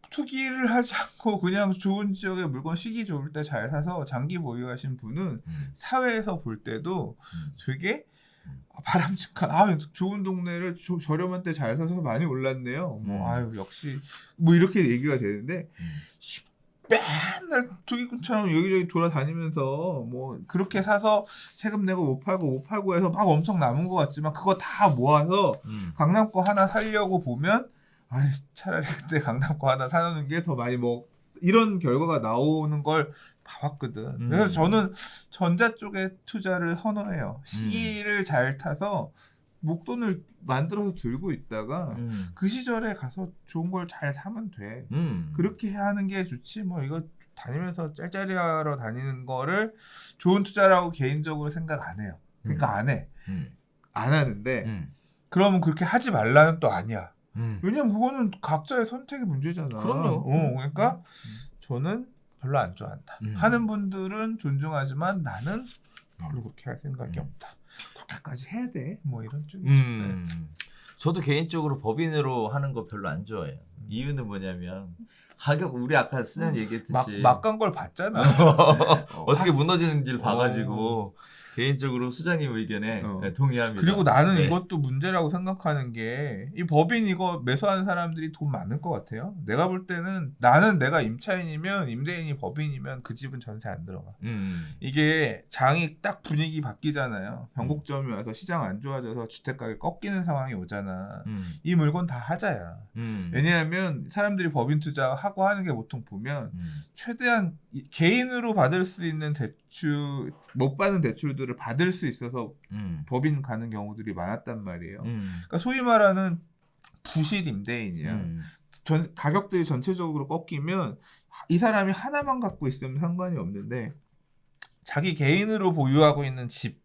Speaker 1: 투기를 하지 않고 그냥 좋은 지역에 물건 시기 좋을 때 잘 사서 장기 보유하신 분은 사회에서 볼 때도 되게 바람직한 좋은 동네를 저렴한 때 잘 사서 많이 올랐네요. 뭐 역시 뭐 이렇게 얘기가 되는데 맨날 투기꾼처럼 여기저기 돌아다니면서 뭐 그렇게 사서 세금 내고 못 팔고 해서 막 엄청 남은 것 같지만 그거 다 모아서 강남 거 하나 살려고 보면 아니 차라리 그때 강남구 하나 사놓는 게 더 많이 뭐 이런 결과가 나오는 걸 봐왔거든. 그래서 저는 전자 쪽에 투자를 선호해요. 시기를 잘 타서 목돈을 만들어서 들고 있다가 그 시절에 가서 좋은 걸 잘 사면 돼. 그렇게 하는 게 좋지. 뭐 이거 다니면서 짤짤이 하러 다니는 거를 좋은 투자라고 개인적으로 생각 안 해요. 그러니까 안 해. 안 하는데 그러면 그렇게 하지 말라는 또 아니야. 왜냐면 그거는 각자의 선택의 문제잖아.
Speaker 2: 그럼요.
Speaker 1: 그러니까 저는 별로 안 좋아한다. 하는 분들은 존중하지만 나는 별로 그렇게 할 생각이 없다. 그렇게까지 해야 돼? 뭐 이런 쪽이지.
Speaker 2: 저도 개인적으로 법인으로 하는 거 별로 안 좋아해요. 이유는 뭐냐면 가격 우리 아까 수장 얘기했듯이
Speaker 1: 막 간 걸 봤잖아.
Speaker 2: 어떻게 무너지는지를 봐가지고 개인적으로 수장님 의견에 동의합니다.
Speaker 1: 그리고 나는
Speaker 2: 네.
Speaker 1: 이것도 문제라고 생각하는 게 이 법인 이거 매수하는 사람들이 돈 많을 것 같아요. 내가 볼 때는 나는 내가 임차인이면 임대인이 법인이면 그 집은 전세 안 들어가. 이게 장이 딱 분위기 바뀌잖아요. 변곡점이 와서 시장 안 좋아져서 주택가격이 꺾이는 상황이 오잖아. 이 물건 다 하자야. 왜냐하면 사람들이 법인 투자하고 하는 게 보통 보면 최대한 개인으로 받을 수 있는 대출 못 받는 대출들을 받을 수 있어서 법인 가는 경우들이 많았단 말이에요. 그러니까 소위 말하는 부실 임대인이야. 가격들이 전체적으로 꺾이면 이 사람이 하나만 갖고 있으면 상관이 없는데 자기 개인으로 보유하고 있는 집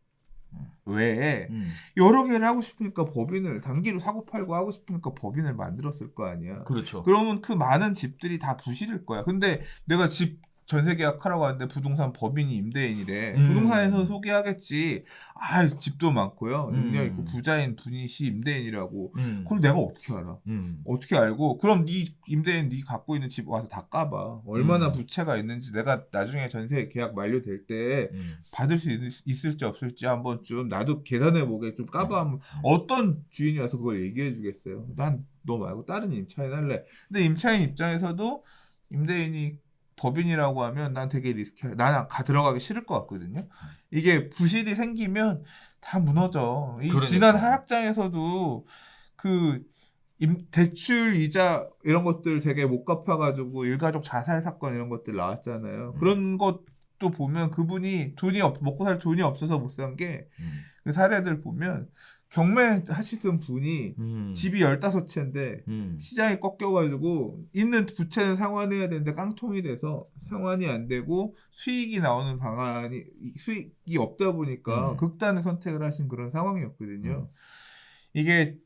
Speaker 1: 외에 여러 개를 하고 싶으니까 법인을 단기로 사고 팔고 하고 싶으니까 법인을 만들었을 거 아니야.
Speaker 2: 그렇죠.
Speaker 1: 그러면 그 많은 집들이 다 부실일 거야. 근데 내가 집 전세 계약하라고 하는데 부동산 법인이 임대인이래. 부동산에서 소개하겠지. 아, 집도 많고요. 능력 있고 부자인 분이시 임대인이라고. 그걸 내가 어떻게 알아? 어떻게 알고? 그럼 네 임대인 네 갖고 있는 집 와서 다 까봐. 얼마나 부채가 있는지 내가 나중에 전세 계약 만료될 때 받을 수 있을지 없을지 한번 좀 나도 계산해 보게 좀 까봐 하면 어떤 주인이 와서 그걸 얘기해 주겠어요. 난 너 말고 다른 임차인 할래. 근데 임차인 입장에서도 임대인이 법인이라고 하면 난 되게 리스키해. 나는 들어가기 싫을 것 같거든요. 이게 부실이 생기면 다 무너져. 이
Speaker 2: 그러니까.
Speaker 1: 지난 하락장에서도 그 대출 이자 이런 것들 되게 못 갚아가지고 일가족 자살 사건 이런 것들 나왔잖아요. 그런 것도 보면 그분이 먹고 살 돈이 없어서 못 산 게 그 사례들 보면 경매 하시던 분이 집이 15채인데 시장이 꺾여가지고 있는 부채는 상환해야 되는데 깡통이 돼서 상환이 안 되고 수익이 나오는 방안이 수익이 없다 보니까 극단의 선택을 하신 그런 상황이었거든요. 이게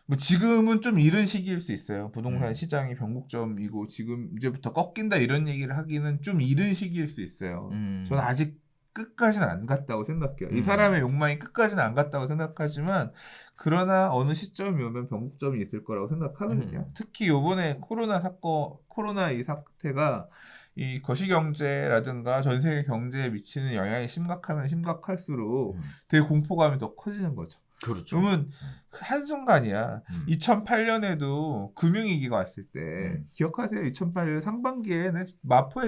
Speaker 1: 뭐 지금은 좀 이른 시기일 수 있어요. 부동산 시장이 변곡점이고 지금 이제부터 꺾인다 이런 얘기를 하기는 좀 이른 시기일 수 있어요. 저는 아직 끝까지는 안 갔다고 생각해요. 이 사람의 욕망이 끝까지는 안 갔다고 생각하지만 그러나 어느 시점이 오면 변곡점이 있을 거라고 생각하거든요. 특히 이번에 코로나 이 사태가 이 거시경제라든가 전 세계 경제에 미치는 영향이 심각하면 심각할수록 되게 공포감이 더 커지는 거죠.
Speaker 2: 그렇죠.
Speaker 1: 그러면 한순간이야. 2008년에도 금융위기가 왔을 때 기억하세요? 2008년 상반기에 마포에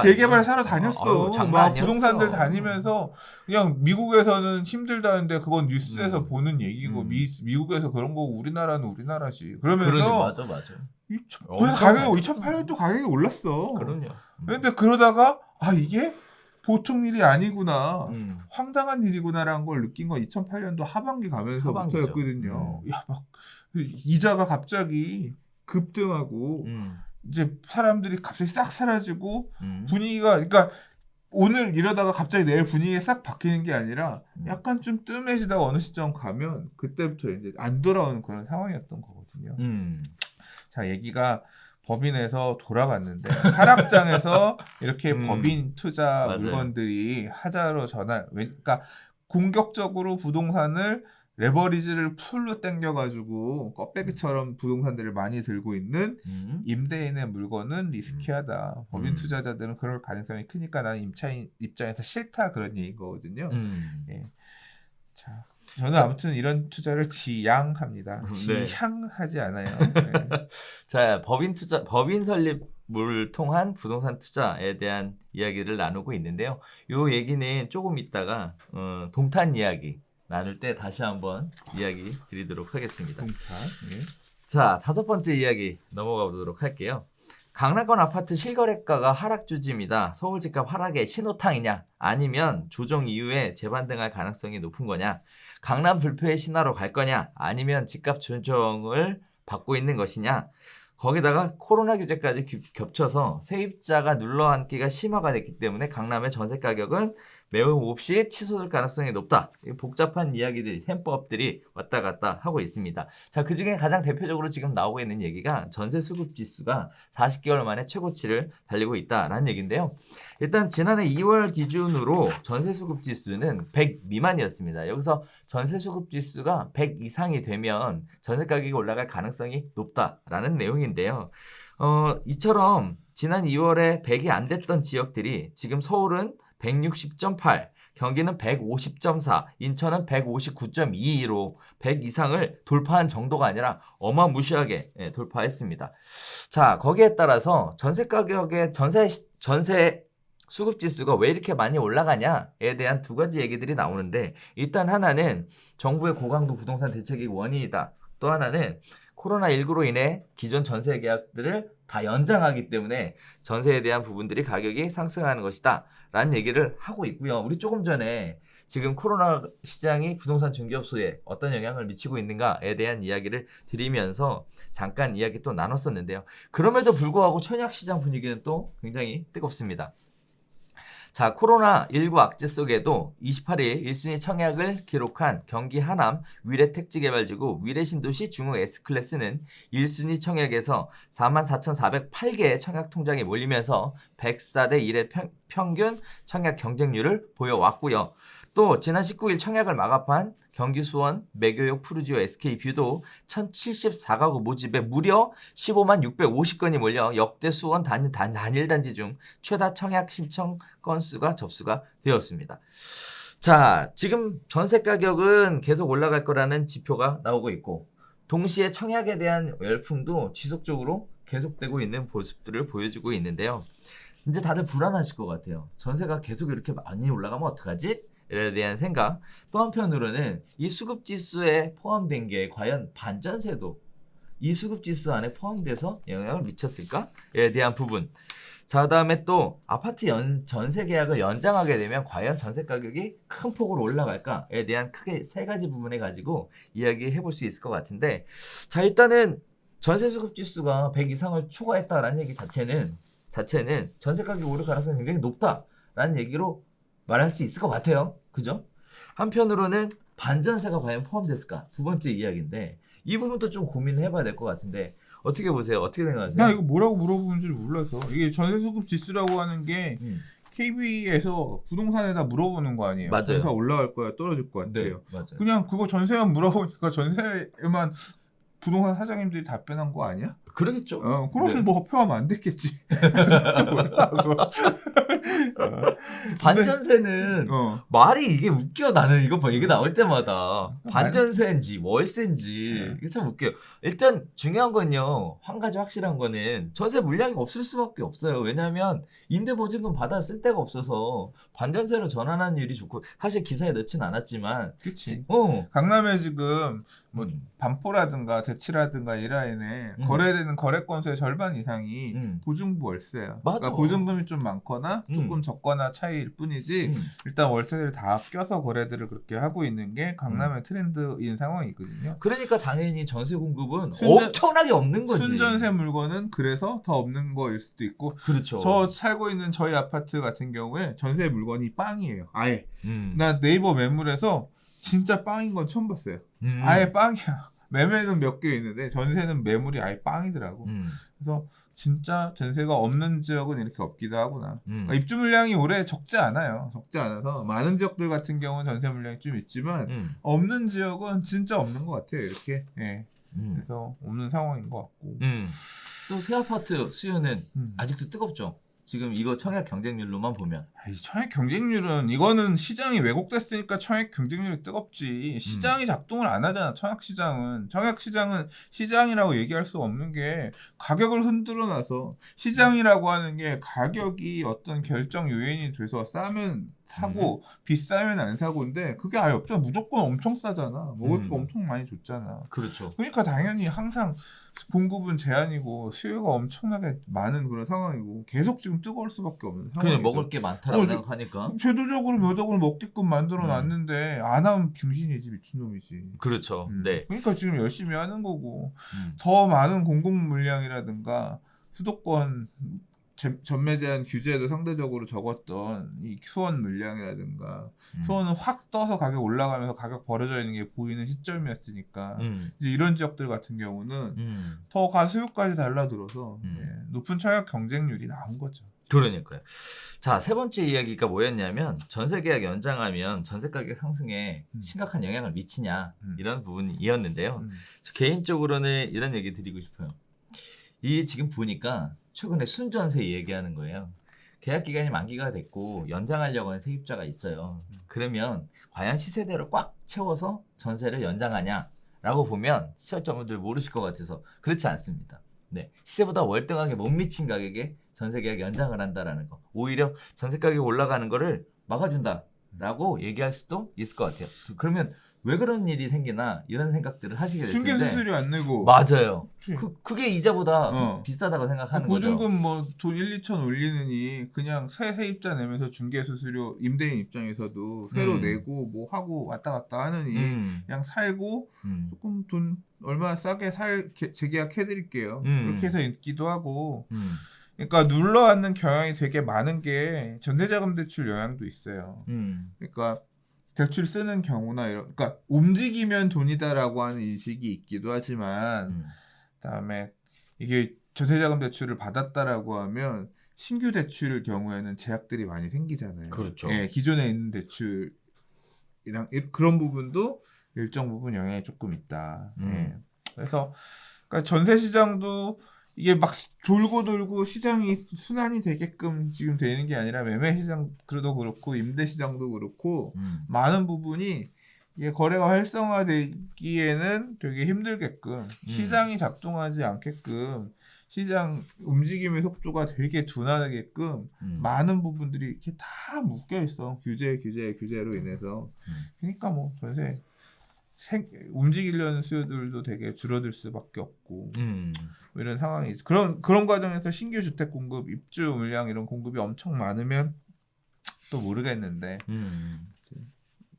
Speaker 1: 재개발 사러 다녔어. 막 부동산들 다니면서 그냥 미국에서는 힘들다는데 그건 뉴스에서 보는 얘기고 미국에서 그런 거고 우리나라는 우리나라지. 그러면서
Speaker 2: 맞아.
Speaker 1: 그래서 가격이 2008년도 가격이 올랐어.
Speaker 2: 그럼요.
Speaker 1: 그런데 그러다가 이게 보통 일이 아니구나. 황당한 일이구나라는 걸 느낀 건 2008년도 하반기 가면서부터였거든요. 야, 막 이자가 갑자기 급등하고 이제 사람들이 갑자기 싹 사라지고 분위기가 그러니까 오늘 이러다가 갑자기 내일 분위기가 싹 바뀌는 게 아니라 약간 좀 뜸해지다가 어느 시점 가면 그때부터 이제 안 돌아오는 그런 상황이었던 거거든요. 자, 얘기가 법인에서 돌아갔는데 하락장에서 이렇게 법인 투자
Speaker 2: 맞아요.
Speaker 1: 물건들이 하자로 그러니까 공격적으로 부동산을 레버리지를 풀로 땡겨가지고 껍데기처럼 부동산들을 많이 들고 있는 임대인의 물건은 리스키하다. 법인 투자자들은 그럴 가능성이 크니까 나는 임차인 입장에서 싫다 그런 얘기인 거거든요. 예. 자, 저는 아무튼 이런 투자를 지양합니다. 지향하지 않아요. 네.
Speaker 2: 자, 법인 설립을 통한 부동산 투자에 대한 이야기를 나누고 있는데요. 요 얘기는 조금 있다가 동탄 이야기 나눌 때 다시 한번 이야기 드리도록 하겠습니다.
Speaker 1: 동탄. 예.
Speaker 2: 자, 5번째 이야기 넘어가 보도록 할게요. 강남권 아파트 실거래가가 하락 조짐이다. 서울 집값 하락의 신호탄이냐? 아니면 조정 이후에 재반등할 가능성이 높은 거냐? 강남 불패의 신화로 갈 거냐? 아니면 집값 조정을 받고 있는 것이냐? 거기다가 코로나 규제까지 겹쳐서 세입자가 눌러앉기가 심화가 됐기 때문에 강남의 전세 가격은 매우 몹시 치솟을 가능성이 높다. 복잡한 이야기들이, 셈법들이 왔다 갔다 하고 있습니다. 자, 그중에 가장 대표적으로 지금 나오고 있는 얘기가 전세 수급 지수가 40개월 만에 최고치를 달리고 있다라는 얘기인데요. 일단 지난해 2월 기준으로 전세 수급 지수는 100 미만이었습니다. 여기서 전세 수급 지수가 100 이상이 되면 전세 가격이 올라갈 가능성이 높다라는 내용인데요. 이처럼 지난 2월에 100이 안 됐던 지역들이 지금 서울은 160.8, 경기는 150.4, 인천은 159.22로 100 이상을 돌파한 정도가 아니라 어마무시하게 돌파했습니다. 자, 거기에 따라서 전세 가격의 전세 수급 지수가 왜 이렇게 많이 올라가냐에 대한 두 가지 얘기들이 나오는데, 일단 하나는 정부의 고강도 부동산 대책이 원인이다. 또 하나는 코로나19로 인해 기존 전세 계약들을 다 연장하기 때문에 전세에 대한 부분들이 가격이 상승하는 것이다 라는 얘기를 하고 있고요. 우리 조금 전에 지금 코로나 시장이 부동산 중개업소에 어떤 영향을 미치고 있는가에 대한 이야기를 드리면서 잠깐 이야기 또 나눴었는데요. 그럼에도 불구하고 청약시장 분위기는 또 굉장히 뜨겁습니다. 자, 코로나19 악재 속에도 28일 1순위 청약을 기록한 경기 하남 위례택지개발지구 위례신도시 중흥 S클래스는 1순위 청약에서 44,408개의 청약 통장이 몰리면서 104대 1의 평균 청약 경쟁률을 보여왔고요. 또 지난 19일 청약을 마감한 경기 수원 매교역 푸르지오 SK뷰도 1074가구 모집에 무려 15만 650건이 몰려 역대 수원 단일 단지 중 최다 청약 신청 건수가 접수가 되었습니다. 자, 지금 전세 가격은 계속 올라갈 거라는 지표가 나오고 있고, 동시에 청약에 대한 열풍도 지속적으로 계속되고 있는 모습들을 보여주고 있는데요. 이제 다들 불안하실 것 같아요. 전세가 계속 이렇게 많이 올라가면 어떡하지? 에 대한 생각. 또 한편으로는 이 수급지수에 포함된 게 과연 반전세도 이 수급지수 안에 포함돼서 영향을 미쳤을까에 대한 부분. 자, 그다음에 또 아파트 전세 계약을 연장하게 되면 과연 전세 가격이 큰 폭으로 올라갈까에 대한 크게 세 가지 부분에 가지고 이야기해 볼 수 있을 것 같은데, 자, 일단은 전세 수급지수가 100 이상을 초과했다라는 얘기 자체는 전세 가격이 오를 가능성이 굉장히 높다라는 얘기로 말할 수 있을 것 같아요. 그죠? 한편으로는 반전세가 과연 포함됐을까? 두 번째 이야기인데, 이 부분도 좀 고민을 해봐야 될 것 같은데, 어떻게 보세요? 어떻게 생각하세요?
Speaker 1: 나 이거 뭐라고 물어보는 줄 몰라서. 이게 전세수급 지수라고 하는 게 KB에서 부동산에다 물어보는 거 아니에요?
Speaker 2: 맞아요.
Speaker 1: 전세 올라갈 거야, 떨어질 것 같아요.
Speaker 2: 네, 맞아요.
Speaker 1: 그냥 그거 전세만 물어보니까 전세에만 부동산 사장님들이 답변한 거 아니야?
Speaker 2: 그러겠죠.
Speaker 1: 그러면
Speaker 2: 네.
Speaker 1: 뭐 표하면 안 됐겠지. 몰라, 그거.
Speaker 2: 반전세는 말이 이게 웃겨. 나는 이거 얘기 나올 때마다 반전세인지 월세인지 이게 참 웃겨요. 일단 중요한 건요, 한 가지 확실한 거는 전세 물량이 없을 수밖에 없어요. 왜냐하면 임대보증금 받아 쓸 데가 없어서 반전세로 전환하는 일이 좋고, 사실 기사에 넣진 않았지만
Speaker 1: 그치.
Speaker 2: 어.
Speaker 1: 강남에 지금 뭐 반포라든가 대치라든가 이 라인에 거래되는 거래 건수의 절반 이상이 보증부 월세야.
Speaker 2: 맞아.
Speaker 1: 그러니까 보증금이 좀 많거나 조금 적거나 차이일 뿐이지 일단 월세를 다 껴서 거래들을 그렇게 하고 있는 게 강남의 트렌드인 상황이거든요.
Speaker 2: 그러니까 당연히 전세 공급은 엄청나게 없는 거지.
Speaker 1: 순전세 물건은 그래서 더 없는 거일 수도 있고.
Speaker 2: 그렇죠.
Speaker 1: 저 살고 있는 저희 아파트 같은 경우에 전세 물건이 빵이에요. 아예. 나 네이버 매물에서 진짜 빵인 건 처음 봤어요. 아예 빵이야. 매매는 몇 개 있는데 전세는 매물이 아예 빵이더라고. 그래서 진짜 전세가 없는 지역은 이렇게 없기도 하구나. 그러니까 입주 물량이 올해 적지 않아요. 적지 않아서 많은 지역들 같은 경우는 전세 물량이 좀 있지만 없는 지역은 진짜 없는 것 같아요. 이렇게. 예. 그래서 없는 상황인 것 같고.
Speaker 2: 또 새 아파트 수요는 아직도 뜨겁죠. 지금 이거 청약 경쟁률로만 보면.
Speaker 1: 청약 경쟁률은 이거는 시장이 왜곡됐으니까 청약 경쟁률이 뜨겁지. 시장이 작동을 안 하잖아. 청약 시장은 시장이라고 얘기할 수 없는 게 가격을 흔들어놔서 시장이라고 하는 게 가격이 어떤 결정 요인이 돼서 싸면 사고 비싸면 안 사고인데 그게 아예 없잖아. 무조건 엄청 싸잖아. 먹을 거 엄청 많이 줬잖아.
Speaker 2: 그렇죠.
Speaker 1: 그러니까 당연히 항상 공급은 제한이고 수요가 엄청나게 많은 그런 상황이고 계속 지금 뜨거울 수밖에 없는
Speaker 2: 그냥
Speaker 1: 상황이죠.
Speaker 2: 먹을 게 많다라고
Speaker 1: 어,
Speaker 2: 생각하니까.
Speaker 1: 제도적으로 몇 억을 먹게끔 만들어 놨는데 안 하면 중신이지 미친놈이지.
Speaker 2: 그렇죠. 네.
Speaker 1: 그러니까 지금 열심히 하는 거고
Speaker 2: 음.
Speaker 1: 더 많은 공공 물량이라든가 수도권 전매 제한 규제도 상대적으로 적었던 이 수원 물량이라든가 수원은 확 떠서 가격 올라가면서 가격 벌어져 있는 게 보이는 시점이었으니까 이제 이런 지역들 같은 경우는 더 가수요까지 달라들어서 높은 차격 경쟁률이 나온 거죠.
Speaker 2: 그러니까요. 자, 세 번째 이야기가 뭐였냐면 전세 계약 연장하면 전세 가격 상승에 심각한 영향을 미치냐 이런 부분이었는데요. 개인적으로는 이런 얘기 드리고 싶어요. 이 지금 보니까 최근에 순전세 얘기하는 거예요. 계약 기간이 만기가 됐고 연장하려고 하는 세입자가 있어요. 그러면 과연 시세대로 꽉 채워서 전세를 연장하냐라고 보면 시청자분들 모르실 것 같아서 그렇지 않습니다. 네, 시세보다 월등하게 못 미친 가격에 전세 계약 연장을 한다라는 거. 오히려 전세 가격이 올라가는 거를 막아준다라고 얘기할 수도 있을 것 같아요. 그러면 왜 그런 일이 생기나 이런 생각들을 하시게 될 텐데.
Speaker 1: 중개 수수료 안 내고.
Speaker 2: 맞아요.
Speaker 1: 그치.
Speaker 2: 그게 이자보다 비싸다고 생각하는 거죠.
Speaker 1: 보증금 뭐 돈 1, 2천 올리느니 그냥 새 세입자 내면서 중개 수수료 임대인 입장에서도 새로 내고 뭐 하고 왔다 갔다 하느니 그냥 살고 조금 돈 얼마 싸게 재계약 해드릴게요. 그렇게 해서 있기도 하고. 그러니까 눌러앉는 경향이 되게 많은 게 전세자금 대출 영향도 있어요. 그러니까 대출 쓰는 경우나 그러니까 움직이면 돈이다라고 하는 인식이 있기도 하지만 그다음에 이게 전세자금 대출을 받았다라고 하면 신규 대출 경우에는 제약들이 많이 생기잖아요.
Speaker 2: 그렇죠.
Speaker 1: 예, 기존에 있는 대출이랑 그런 부분도 일정 부분 영향이 조금 있다. 예. 그래서 그러니까 전세 시장도 이게 막 돌고 시장이 순환이 되게끔 지금 되는 게 아니라 매매 시장도 그렇고 임대 시장도 그렇고 많은 부분이 이게 거래가 활성화되기에는 되게 힘들게끔 시장이 작동하지 않게끔 시장 움직임의 속도가 되게 둔하게끔 많은 부분들이 이렇게 다 묶여 있어. 규제로 인해서. 그러니까 뭐 전세 움직이려는 수요들도 되게 줄어들 수밖에 없고 뭐 이런 상황이지. 그런 과정에서 신규 주택 공급, 입주 물량 이런 공급이 엄청 많으면 또 모르겠는데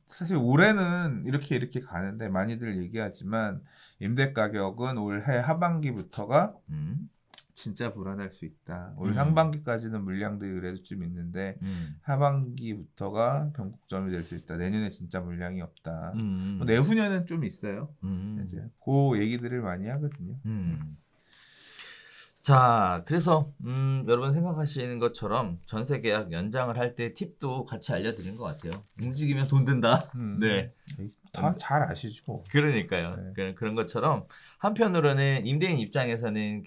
Speaker 1: 사실 올해는 이렇게 가는데 많이들 얘기하지만 임대 가격은 올해 하반기부터가 진짜 불안할 수 있다. 올 상반기까지는 물량들이 그래도 좀 있는데 하반기부터가 변곡점이 될 수 있다. 내년에 진짜 물량이 없다. 뭐 내후년은 좀 있어요. 이제 그 얘기들을 많이 하거든요.
Speaker 2: 자, 그래서 여러분 생각하시는 것처럼 전세 계약 연장을 할 때 팁도 같이 알려드린 것 같아요. 움직이면 돈 든다. 네.
Speaker 1: 다 잘 아시죠.
Speaker 2: 그러니까요.
Speaker 1: 네.
Speaker 2: 그런 것처럼 한편으로는 임대인 입장에서는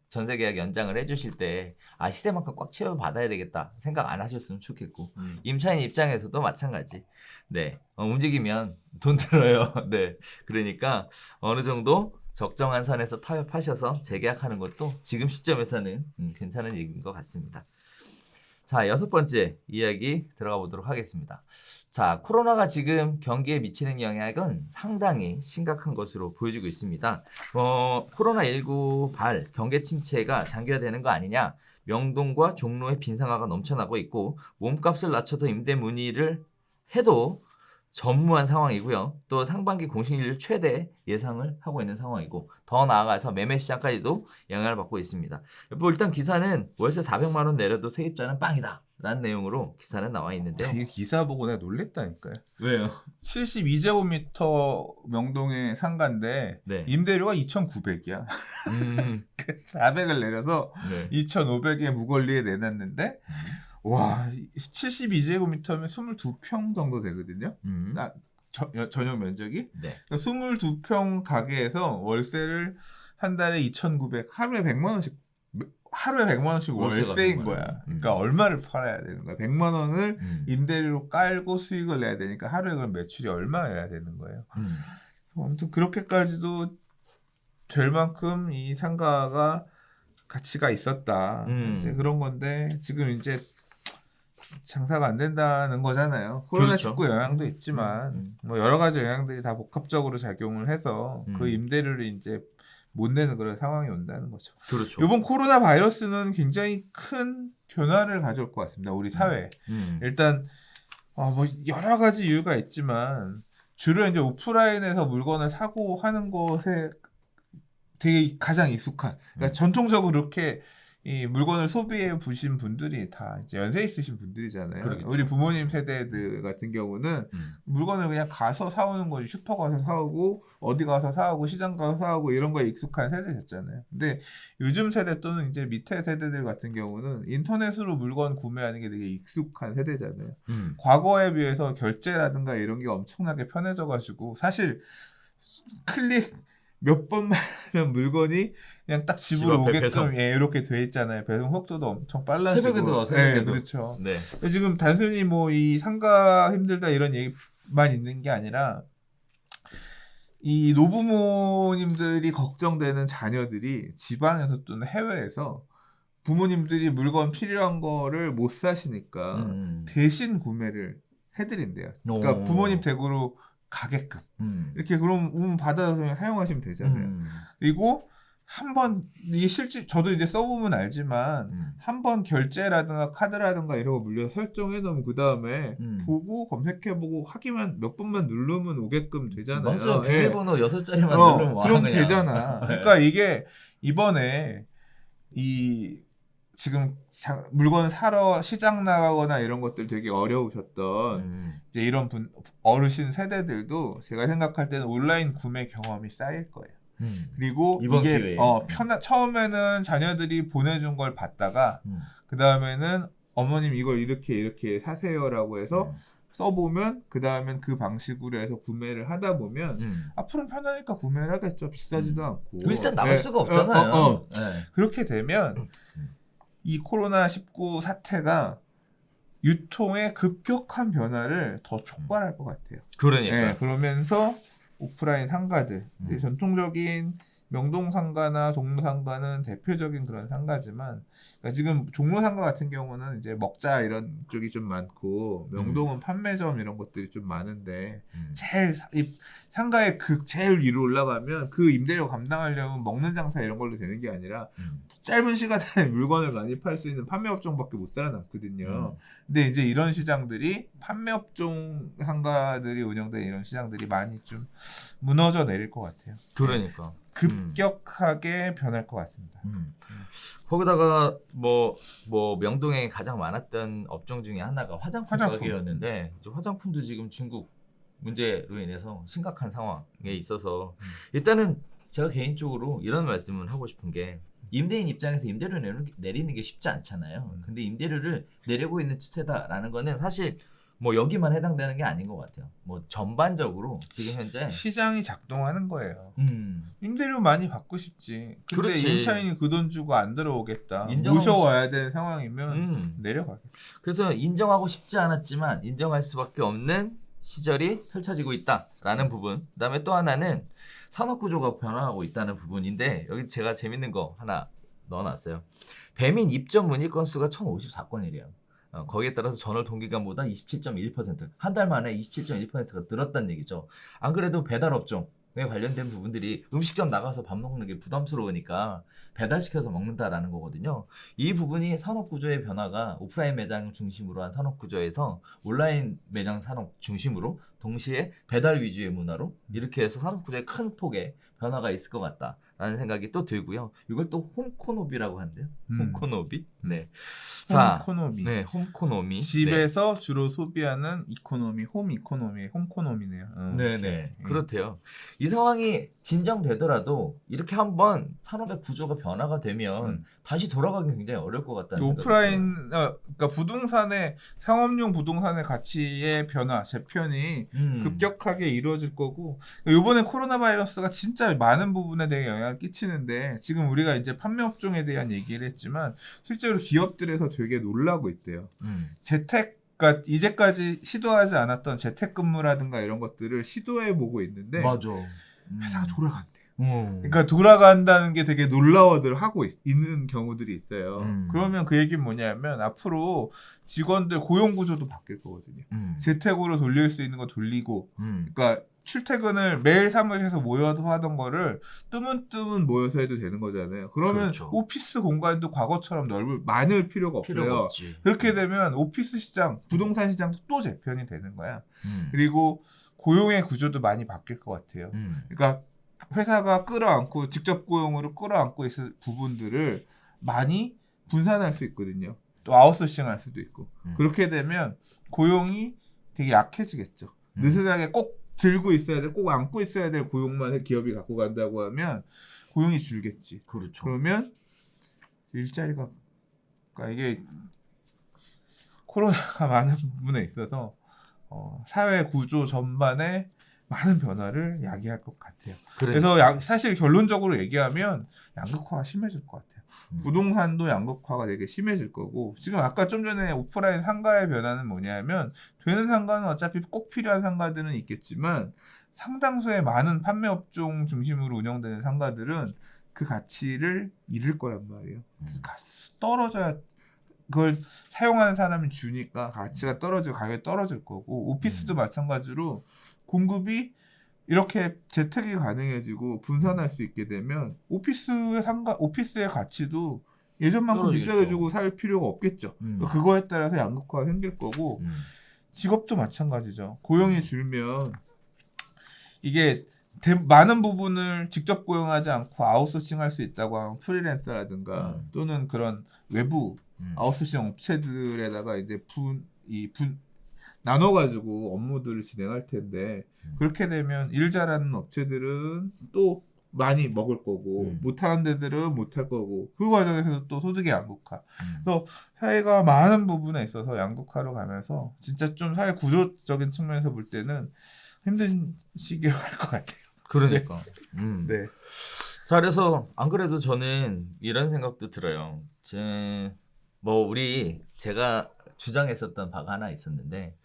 Speaker 2: 전세 계약 연장을 해주실 때 시세만큼 꽉 채워 받아야 되겠다 생각 안 하셨으면 좋겠고 임차인 입장에서도 마찬가지. 네, 움직이면 돈 들어요. 네, 그러니까 어느 정도 적정한 선에서 타협하셔서 재계약하는 것도 지금 시점에서는 괜찮은 얘기인 것 같습니다. 자, 6번째 이야기 들어가 보도록 하겠습니다. 자, 코로나가 지금 경기에 미치는 영향은 상당히 심각한 것으로 보여지고 있습니다. 코로나19 경계 침체가 장기화되는 거 아니냐? 명동과 종로에 빈상가가 넘쳐나고 있고 몸값을 낮춰서 임대 문의를 해도 전무한 상황이고요. 또 상반기 공실률 최대 예상을 하고 있는 상황이고 더 나아가서 매매 시장까지도 영향을 받고 있습니다. 뭐 일단 기사는 월세 400만 원 내려도 세입자는 빵이다 라는 내용으로 기사는 나와 있는데요.
Speaker 1: 이 기사 보고 내가 놀랬다니까요.
Speaker 2: 왜요?
Speaker 1: 72제곱미터 명동의 상가인데
Speaker 2: 네.
Speaker 1: 임대료가 2,900이야. 400을 내려서 2,500에 무권리에 내놨는데 와 72제곱미터면 22평 정도 되거든요. 전용 면적이.
Speaker 2: 네.
Speaker 1: 그러니까 22평 가게에서 월세를 한 달에 2,900 하루에 100만 원씩 월세인 거야. 그러니까 얼마를 팔아야 되는 거야. 100만 원을 임대료로 깔고 수익을 내야 되니까 하루에 그럼 매출이 얼마여야 되는 거예요. 아무튼 그렇게까지도 될 만큼 이 상가가 가치가 있었다. 이제 그런 건데 지금 이제 장사가 안 된다는 거잖아요. 코로나19
Speaker 2: 그렇죠.
Speaker 1: 영향도 있지만 뭐 여러 가지 영향들이 다 복합적으로 작용을 해서 그 임대료를 이제 못 내는 그런 상황이 온다는 거죠.
Speaker 2: 그렇죠.
Speaker 1: 이번 코로나 바이러스는 굉장히 큰 변화를 가져올 것 같습니다. 우리 사회에. 일단 뭐 여러 가지 이유가 있지만 주로 이제 오프라인에서 물건을 사고 하는 것에 되게 가장 익숙한, 그러니까 전통적으로 그렇게 이 물건을 소비해 보신 분들이 다 이제 연세 있으신 분들이잖아요.
Speaker 2: 그러겠죠.
Speaker 1: 우리 부모님 세대들 같은 경우는 물건을 그냥 가서 사오는 거지, 슈퍼 가서 사오고 어디 가서 사오고 시장 가서 사오고 이런 거에 익숙한 세대셨잖아요. 근데 요즘 세대 또는 이제 밑에 세대들 같은 경우는 인터넷으로 물건 구매하는 게 되게 익숙한 세대잖아요. 과거에 비해서 결제라든가 이런 게 엄청나게 편해져가지고 사실 클릭 몇 번만 하면 물건이 그냥 딱 집으로
Speaker 2: 집 앞에
Speaker 1: 오게끔 이렇게 돼 있잖아요. 배송 속도도 엄청 빨라지고.
Speaker 2: 새벽에도 새벽에도.
Speaker 1: 네, 그렇죠.
Speaker 2: 네.
Speaker 1: 지금 단순히 뭐 이 상가 힘들다 이런 얘기만 있는 게 아니라 이 노부모님들이 걱정되는 자녀들이 지방에서 또는 해외에서 부모님들이 물건 필요한 거를 못 사시니까 대신 구매를 해드린대요. 그러니까 부모님 댁으로 가게끔 이렇게 그럼 받아서 그냥 사용하시면 되잖아요. 그리고 한번 이게 실제 저도 이제 써보면 알지만 한번 결제라든가 카드라든가 이런 거 물려 설정해 놓으면 그 다음에 보고 검색해보고 하기만 몇 번만 누르면 오게끔 되잖아요.
Speaker 2: 맞아요. 비밀번호 6자리만 누르면 와
Speaker 1: 그럼
Speaker 2: 그냥.
Speaker 1: 되잖아. 그러니까 이게 이번에 이 지금 물건 사러 시장 나가거나 이런 것들 되게 어려우셨던 이제 이런 어르신 세대들도 제가 생각할 때는 온라인 구매 경험이 쌓일 거예요. 그리고
Speaker 2: 이번
Speaker 1: 이게
Speaker 2: 기회에.
Speaker 1: 처음에는 자녀들이 보내준 걸 받다가 그 다음에는 어머님 이걸 이렇게 사세요라고 해서 써보면 그 다음엔 그 방식으로 해서 구매를 하다 보면 앞으로는 편하니까 구매를 하겠죠. 비싸지도 않고.
Speaker 2: 일단 나갈 수가 없잖아요. 네.
Speaker 1: 그렇게 되면 이 코로나19 사태가 유통의 급격한 변화를 더 촉발할 것 같아요.
Speaker 2: 그러니까.
Speaker 1: 그러면서 오프라인 상가들, 전통적인 명동 상가나 종로 상가는 대표적인 그런 상가지만, 그러니까 지금 종로 상가 같은 경우는 이제 먹자 이런 쪽이 좀 많고, 명동은 판매점 이런 것들이 좀 많은데, 제일 이 상가의 제일 위로 올라가면 그 임대료 감당하려면 먹는 장사 이런 걸로 되는 게 아니라 짧은 시간에 물건을 많이 팔 수 있는 판매업종밖에 못 살아남거든요. 근데 이제 이런 시장들이 판매업종 상가들이 운영된 이런 시장들이 많이 좀 무너져 내릴 것 같아요.
Speaker 2: 그러니까.
Speaker 1: 급격하게 변할 것 같습니다.
Speaker 2: 거기다가 뭐 명동에 가장 많았던 업종 중에 하나가 화장품 가게였는데 화장품도 지금 중국 문제로 인해서 심각한 상황에 있어서 일단은 제가 개인적으로 이런 말씀을 하고 싶은 게 임대인 입장에서 임대료를 내리는 게 쉽지 않잖아요. 근데 임대료를 내리고 있는 추세다라는 거는 사실 뭐 여기만 해당되는 게 아닌 것 같아요. 뭐 전반적으로 지금 현재
Speaker 1: 시장이 작동하는 거예요. 임대료 많이 받고 싶지. 근데
Speaker 2: 그렇지.
Speaker 1: 임차인이 그 돈 주고 안 들어오겠다.
Speaker 2: 인정하고
Speaker 1: 모셔와야 되는 상황이면 내려가겠다.
Speaker 2: 그래서 인정하고 싶지 않았지만 인정할 수밖에 없는 시절이 펼쳐지고 있다라는 부분. 그다음에 또 하나는 산업구조가 변화하고 있다는 부분인데 여기 제가 재밌는 거 하나 넣어놨어요. 배민 입점 문의 건수가 1054건이래요. 거기에 따라서 전월 동기간보다 27.1%, 한 달 만에 27.1%가 늘었다는 얘기죠. 안 그래도 배달업종에 관련된 부분들이 음식점 나가서 밥 먹는 게 부담스러우니까 배달시켜서 먹는다라는 거거든요. 이 부분이 산업구조의 변화가 오프라인 매장 중심으로 한 산업구조에서 온라인 매장 산업 중심으로 동시에 배달 위주의 문화로 이렇게 해서 산업구조의 큰 폭의 변화가 있을 것 같다라는 생각이 또 들고요. 이걸 또 홈코노비라고 한대요. 홈코노비. 네. 자,
Speaker 1: 홈코노미.
Speaker 2: 네, 홈코노미.
Speaker 1: 집에서 주로 소비하는 이코노미, 홈 이코노미, 홈코노미네요.
Speaker 2: 네네. 그렇대요. 이 상황이 진정되더라도 이렇게 한번 산업의 구조가 변화가 되면 다시 돌아가기 굉장히 어려울 것 같다는 생각이
Speaker 1: 오프라인, 그러니까 부동산의 상업용 부동산의 가치의 변화, 재편이 급격하게 이루어질 거고 이번에 코로나 바이러스가 진짜 많은 부분에 대해 영향을 끼치는데 지금 우리가 이제 판매업종에 대한 얘기를 했지만 실제로 기업들에서 되게 놀라고 있대요. 그러니까 이제까지 시도하지 않았던 재택근무라든가 이런 것들을 시도해보고 있는데
Speaker 2: 맞아.
Speaker 1: 회사가 돌아간대요. 그러니까 돌아간다는 게 되게 놀라워들 하고 있는 경우들이 있어요. 그러면 그 얘기는 뭐냐면 앞으로 직원들 고용 구조도 바뀔 거거든요. 재택으로 돌릴 수 있는 거 돌리고, 그러니까 출퇴근을 매일 사무실에서 모여서 하던 거를 뜨문뜨문 모여서 해도 되는 거잖아요. 그러면
Speaker 2: 그렇죠.
Speaker 1: 오피스 공간도 과거처럼 많을 필요가 없어요. 그렇게 되면 오피스 시장, 부동산 시장도 또 재편이 되는 거야. 그리고 고용의 구조도 많이 바뀔 것 같아요. 그러니까 회사가 끌어안고 직접 고용으로 끌어안고 있을 부분들을 많이 분산할 수 있거든요. 또 아웃소싱할 수도 있고. 그렇게 되면 고용이 되게 약해지겠죠. 느슨하게 꼭 들고 있어야 돼, 꼭 안고 있어야 될 고용만 기업이 갖고 간다고 하면 고용이 줄겠지.
Speaker 2: 그렇죠.
Speaker 1: 그러면 일자리가, 그러니까 이게 코로나가 많은 부분에 있어서 사회 구조 전반에 많은 변화를 야기할 것 같아요. 그래서 사실 결론적으로 얘기하면 양극화가 심해질 것 같아요. 부동산도 양극화가 되게 심해질 거고, 지금 아까 좀 전에 오프라인 상가의 변화는 뭐냐면, 되는 상가는 어차피 꼭 필요한 상가들은 있겠지만 상당수의 많은 판매 업종 중심으로 운영되는 상가들은 그 가치를 잃을 거란 말이에요. 떨어져야, 그걸 사용하는 사람이 주니까 가치가 떨어지고 가격이 떨어질 거고, 오피스도 마찬가지로 공급이 이렇게 재택이 가능해지고 분산할 수 있게 되면 오피스의 가치도 예전만큼
Speaker 2: 떨어지겠죠.
Speaker 1: 비싸게 주고 살 필요가 없겠죠. 그거에 따라서 양극화가 생길 거고, 직업도 마찬가지죠. 고용이 줄면 이게 많은 부분을 직접 고용하지 않고 아웃소싱할 수 있다고 하면 프리랜서라든가 또는 그런 외부 아웃소싱 업체들에다가 이제 나눠가지고 업무들을 진행할 텐데, 그렇게 되면 일 잘하는 업체들은 또 많이 먹을 거고 못하는 데들은 못할 거고, 그 과정에서 또 소득의 양극화. 그래서 사회가 많은 부분에 있어서 양극화로 가면서 진짜 좀 사회 구조적인 측면에서 볼 때는 힘든 시기로 갈 것 같아요.
Speaker 2: 그러니까.
Speaker 1: 네.
Speaker 2: 자, 그래서 안 그래도 저는 이런 생각도 들어요. 제가 주장했었던 바가 하나 있었는데,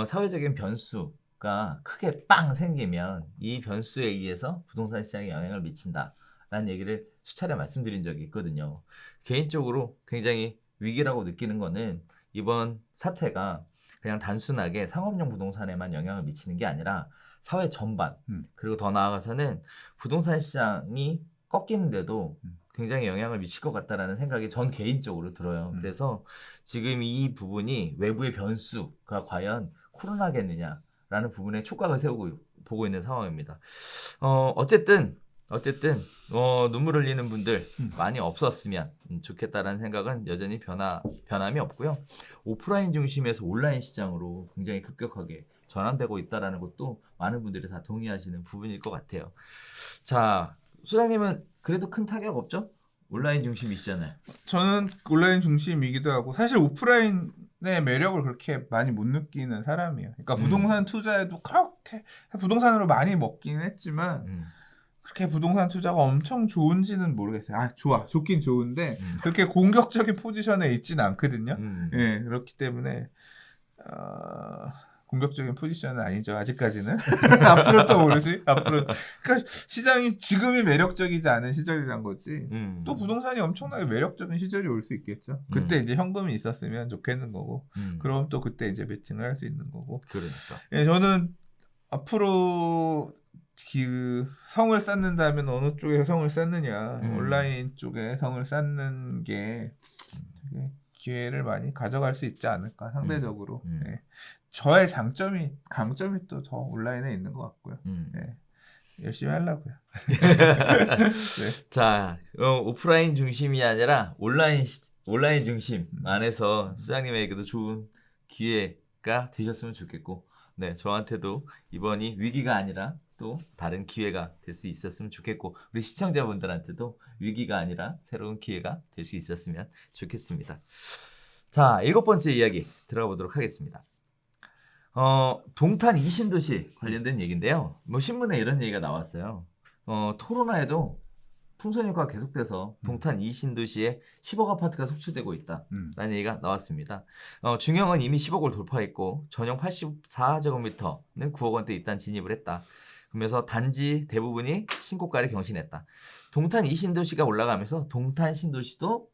Speaker 2: 사회적인 변수가 크게 빵 생기면 이 변수에 의해서 부동산 시장에 영향을 미친다라는 얘기를 수차례 말씀드린 적이 있거든요. 개인적으로 굉장히 위기라고 느끼는 거는 이번 사태가 그냥 단순하게 상업용 부동산에만 영향을 미치는 게 아니라 사회 전반, 그리고 더 나아가서는 부동산 시장이 꺾이는데도 굉장히 영향을 미칠 것 같다라는 생각이 전 개인적으로 들어요. 그래서 지금 이 부분이 외부의 변수가 과연 코로나겠느냐라는 부분에 촉각을 세우고 보고 있는 상황입니다. 어쨌든 눈물 흘리는 분들 많이 없었으면 좋겠다라는 생각은 여전히 변함이 없고요. 오프라인 중심에서 온라인 시장으로 굉장히 급격하게 전환되고 있다라는 것도 많은 분들이 다 동의하시는 부분일 것 같아요. 자, 소장님은 그래도 큰 타격 없죠? 온라인 중심이시잖아요.
Speaker 1: 저는 온라인 중심이기도 하고, 사실 오프라인의 매력을 그렇게 많이 못 느끼는 사람이에요. 그러니까 부동산 투자에도 그렇게 부동산으로 많이 먹긴 했지만 그렇게 부동산 투자가 엄청 좋은지는 모르겠어요. 좋긴 좋은데 그렇게 공격적인 포지션에 있지는 않거든요. 예, 그렇기 때문에 공격적인 포지션은 아니죠, 아직까지는. 앞으로 또 모르지. 그러니까 시장이 지금이 매력적이지 않은 시절이란 거지. 또 부동산이 엄청나게 매력적인 시절이 올 수 있겠죠. 그때 이제 현금이 있었으면 좋겠는 거고, 그럼 또 그때 이제 매칭을 할 수 있는 거고.
Speaker 2: 그러니까.
Speaker 1: 예, 저는 앞으로 성을 쌓는다면 어느 쪽에 성을 쌓느냐, 온라인 쪽에 성을 쌓는 게 되게 기회를 많이 가져갈 수 있지 않을까, 상대적으로. 예. 저의 강점이 또 더 온라인에 있는 것 같고요. 네. 열심히 하려고요. 네.
Speaker 2: 자, 오프라인 중심이 아니라 온라인 중심 안에서 수장님에게도 좋은 기회가 되셨으면 좋겠고, 네, 저한테도 이번이 위기가 아니라 또 다른 기회가 될 수 있었으면 좋겠고, 우리 시청자분들한테도 위기가 아니라 새로운 기회가 될 수 있었으면 좋겠습니다. 자, 7번째 이야기 들어가 보도록 하겠습니다. 동탄 이신도시 관련된 얘기인데요. 신문에 이런 얘기가 나왔어요. 토로나에도 풍선 효과가 계속돼서 동탄 이신도시에 10억 아파트가 속출되고 있다라는 얘기가 나왔습니다. 중형은 이미 10억을 돌파했고 전용 84제곱미터는 9억 원대 일단 진입을 했다. 그러면서 단지 대부분이 신고가를 경신했다. 동탄 2신도시가 올라가면서 동탄 신도시도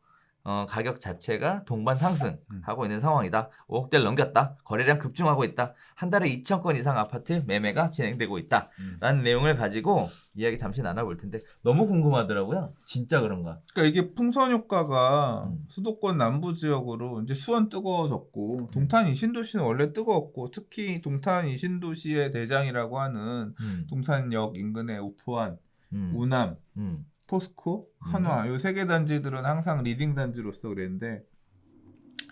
Speaker 2: 가격 자체가 동반 상승하고 있는 상황이다. 5억대를 넘겼다. 거래량 급증하고 있다. 한 달에 2,000건 이상 아파트 매매가 진행되고 있다. 라는 내용을 가지고 이야기 잠시 나눠볼 텐데 너무 궁금하더라고요. 진짜 그런가?
Speaker 1: 그러니까 이게 풍선 효과가 수도권 남부 지역으로 이제 수원 뜨거워졌고 동탄 이신도시는 원래 뜨거웠고 특히 동탄 이신도시의 대장이라고 하는 동탄역 인근의 우포안, 우남, 포스코, 한화 요 세 개 단지들은 항상 리딩 단지로서 그랬는데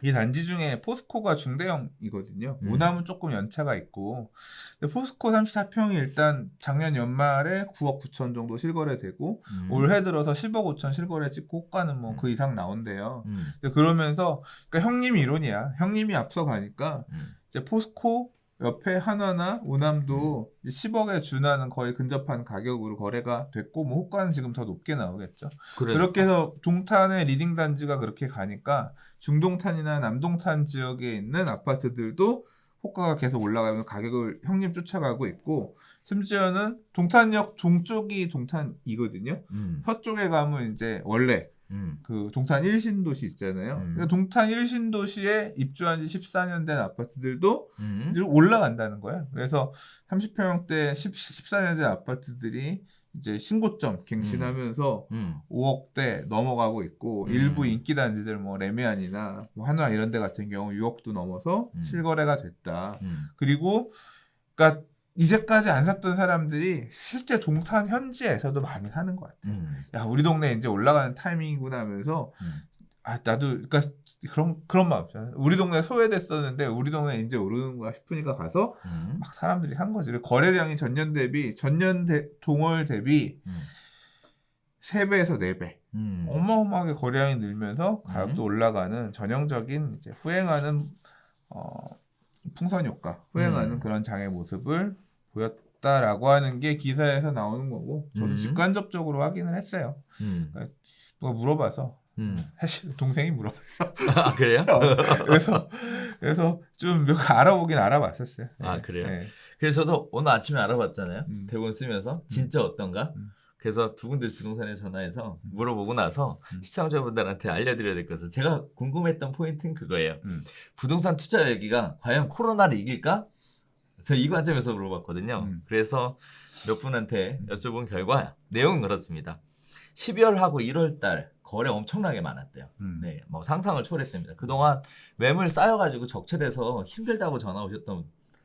Speaker 1: 이 단지 중에 포스코가 중대형이거든요. 우남은 조금 연차가 있고 근데 포스코 34평이 일단 작년 연말에 9억 9천 정도 실거래되고 올해 들어서 10억 5천 실거래 찍고 호가는 뭐 그 이상 나온대요. 근데 그러면서 그러니까 형님 이론이야. 형님이 앞서 가니까 이제 포스코 옆에 한화나 우남도 10억에 준하는 거의 근접한 가격으로 거래가 됐고 뭐 호가는 지금 더 높게 나오겠죠. 그렇게 해서 동탄의 리딩 단지가 그렇게 가니까 중동탄이나 남동탄 지역에 있는 아파트들도 호가가 계속 올라가면 가격을 형님 쫓아가고 있고 심지어는 동탄역 동쪽이 동탄이거든요. 서쪽에 가면 이제 원래 그 동탄 1신도시 있잖아요. 그러니까 동탄 1신도시에 입주한 지 14년 된 아파트들도 이제 올라간다는 거예요. 그래서 30평대 14년 된 아파트들이 이제 신고점 갱신하면서 5억대 넘어가고 있고 일부 인기 단지들 뭐 레미안이나 뭐 한화 이런 데 같은 경우 6억도 넘어서 실거래가 됐다. 그리고 그러니까 이제까지 안 샀던 사람들이 실제 동탄 현지에서도 많이 사는 것 같아요. 야, 우리 동네 이제 올라가는 타이밍이구나 하면서 아, 나도 그러니까 그런 마음 있잖아요. 우리 동네 소외됐었는데 우리 동네 이제 오르는구나 싶으니까 가서 막 사람들이 산 거지. 그리고 거래량이 전년 동월 대비 3배에서 4배. 어마어마하게 거래량이 늘면서 가격도 올라가는 전형적인 이제 후행하는 풍선 효과, 후행하는 그런 장의 모습을 보였다라고 하는 게 기사에서 나오는 거고 저도 직관적으로 확인을 했어요. 그러니까 누가 물어봐서 사실 동생이 물어봤어.
Speaker 2: 아 그래요?
Speaker 1: 그래서 좀 알아보긴 알아봤었어요.
Speaker 2: 아 그래요?
Speaker 1: 네.
Speaker 2: 그래서 저도 오늘 아침에 알아봤잖아요. 대본 쓰면서 진짜 어떤가? 그래서 두 군데 부동산에 전화해서 물어보고 나서 시청자분들한테 알려드려야 될 것은 제가 궁금했던 포인트는 그거예요. 부동산 투자 열기가 과연 코로나를 이길까? 저 이 관점에서 물어봤거든요. 그래서 몇 분한테 여쭤본 결과 내용은 그렇습니다. 12월하고 1월달 거래 엄청나게 많았대요. 네, 뭐 상상을 초월했답니다. 그동안 매물 쌓여가지고 적체돼서 힘들다고 전화 오셨던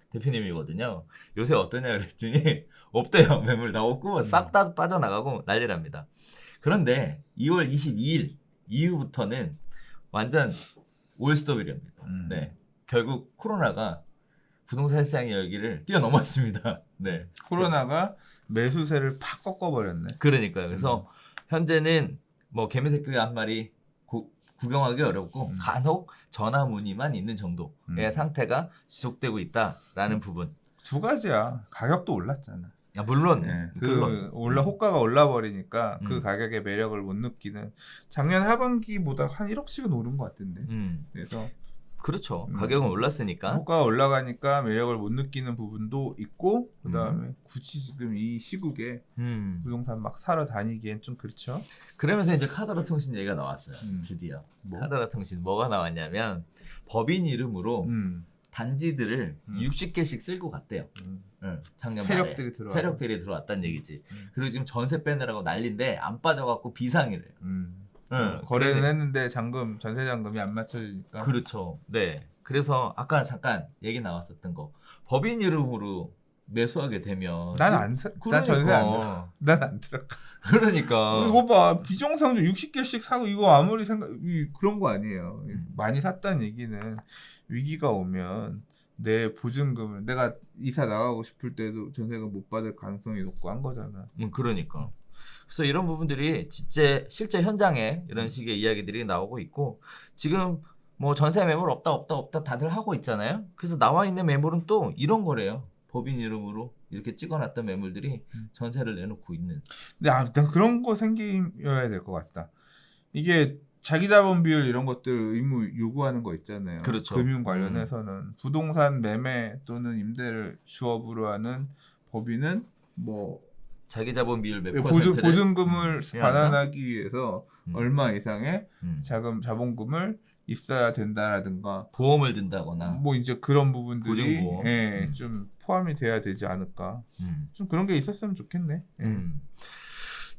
Speaker 2: 대표님이거든요. 요새 어떠냐 그랬더니 없대요. 매물 다 없고 싹 다 빠져나가고 난리랍니다. 그런데 2월 22일 이후부터는 완전 올스톱이랍니다. 네, 결국 코로나가 부동산 시장의 열기를 뛰어넘었습니다. 네,
Speaker 1: 코로나가 매수세를 팍 꺾어버렸네.
Speaker 2: 그러니까요. 그래서 현재는 뭐 개미새끼 한 마리 구경하기 어렵고 간혹 전화 문의만 있는 정도의 상태가 지속되고 있다라는 부분.
Speaker 1: 두 가지야. 가격도 올랐잖아.
Speaker 2: 아, 물론,
Speaker 1: 네.
Speaker 2: 물론.
Speaker 1: 호가가 올라버리니까 그 가격의 매력을 못 느끼는. 작년 하반기보다 한 1억씩은 오른 것 같은데. 그래서
Speaker 2: 그렇죠. 가격은 올랐으니까.
Speaker 1: 호가가 올라가니까 매력을 못 느끼는 부분도 있고 그다음에 굳이 지금 이 시국에 부동산 막 사러 다니기엔 좀 그렇죠.
Speaker 2: 그러면서 이제 카더라 통신 얘기가 나왔어요. 드디어. 카더라 통신 뭐가 나왔냐면 법인 이름으로 단지들을 60개씩 쓸고 갔대요. 작년
Speaker 1: 세력들이
Speaker 2: 말에. 세력들이 들어왔다는 얘기지. 그리고 지금 전세 빼느라고 난리인데 안 빠져갖고 비상이래요.
Speaker 1: 거래는 했는데 전세 잔금이 안 맞춰지니까.
Speaker 2: 그렇죠. 네. 그래서 아까 잠깐 얘기 나왔었던 거 법인 이름으로 매수하게 되면
Speaker 1: 난 전세 안 들어. 난 안 들어가.
Speaker 2: 그러니까
Speaker 1: 이거 봐 비정상주 60개씩 사고 이거 아무리 그런 거 아니에요. 많이 샀다는 얘기는 위기가 오면 내 보증금을 내가 이사 나가고 싶을 때도 전세금 못 받을 가능성이 높고 한 거잖아.
Speaker 2: 그러니까. 그래서 이런 부분들이 실제 현장에 이런 식의 이야기들이 나오고 있고 지금 뭐 전세 매물 없다 다들 하고 있잖아요. 그래서 나와 있는 매물은 또 이런 거래요. 법인 이름으로 이렇게 찍어놨던 매물들이 전세를 내놓고 있는.
Speaker 1: 근데 난 그런 거 생겨야 될 것 같다. 이게 자기 자본 비율 이런 것들 의무 요구하는 거 있잖아요.
Speaker 2: 그렇죠.
Speaker 1: 금융 관련해서는 부동산 매매 또는 임대를 주업으로 하는 법인은 뭐
Speaker 2: 자기 자본 비율 몇
Speaker 1: 보증,
Speaker 2: 퍼센트를
Speaker 1: 보증금을
Speaker 2: 해야
Speaker 1: 반환하기 위해서 얼마 이상의
Speaker 2: 음.
Speaker 1: 자본금을 있어야 된다라든가
Speaker 2: 보험을 든다거나
Speaker 1: 뭐 이제 그런 부분들이
Speaker 2: 보증보험.
Speaker 1: 예, 좀 포함이 돼야 되지 않을까. 좀 그런 게 있었으면 좋겠네. 예.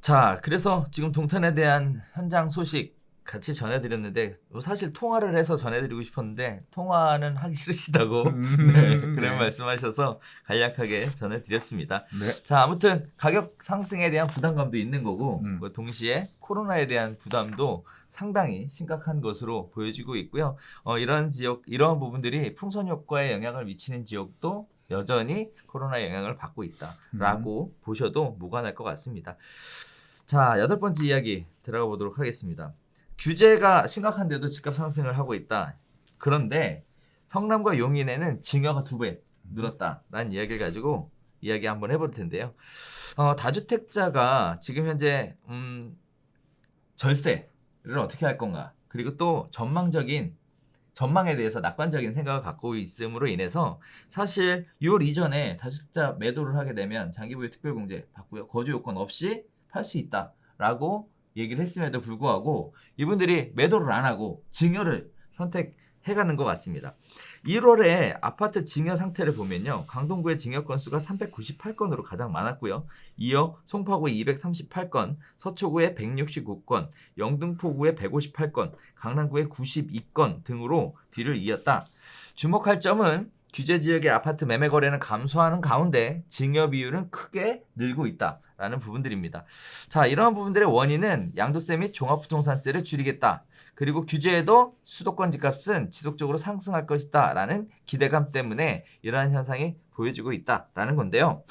Speaker 2: 자, 그래서 지금 동탄에 대한 현장 소식 같이 전해드렸는데 사실 통화를 해서 전해드리고 싶었는데 통화는 하기 싫으시다고 네, 그런
Speaker 1: 네.
Speaker 2: 말씀하셔서 간략하게 전해드렸습니다.
Speaker 1: 네.
Speaker 2: 자, 아무튼 가격 상승에 대한 부담감도 있는 거고 그 동시에 코로나에 대한 부담도 상당히 심각한 것으로 보여지고 있고요. 이런 지역, 이러한 부분들이 풍선 효과에 영향을 미치는 지역도 여전히 코로나의 영향을 받고 있다라고 보셔도 무관할 것 같습니다. 자, 8번째 이야기 들어가 보도록 하겠습니다. 규제가 심각한데도 집값 상승을 하고 있다. 그런데 성남과 용인에는 증여가 2배 늘었다라는 이야기를 가지고 이야기 한번 해볼 텐데요. 다주택자가 지금 현재 절세를 어떻게 할 건가? 그리고 또 전망에 대해서 낙관적인 생각을 갖고 있음으로 인해서 사실 6월 이전에 다주택자 매도를 하게 되면 장기보유 특별공제 받고요. 거주 요건 없이 팔 수 있다라고 얘기를 했음에도 불구하고 이분들이 매도를 안 하고 증여를 선택해가는 것 같습니다. 1월에 아파트 증여 상태를 보면요. 강동구의 증여 건수가 398건으로 가장 많았고요. 이어 송파구의 238건, 서초구의 169건, 영등포구의 158건, 강남구의 92건 등으로 뒤를 이었다. 주목할 점은 규제 지역의 아파트 매매 거래는 감소하는 가운데 증여 비율은 크게 늘고 있다라는 부분들입니다. 자, 이러한 부분들의 원인은 양도세 및 종합부동산세를 줄이겠다. 그리고 규제에도 수도권 집값은 지속적으로 상승할 것이다 라는 기대감 때문에 이러한 현상이 보여지고 있다라는 건데요.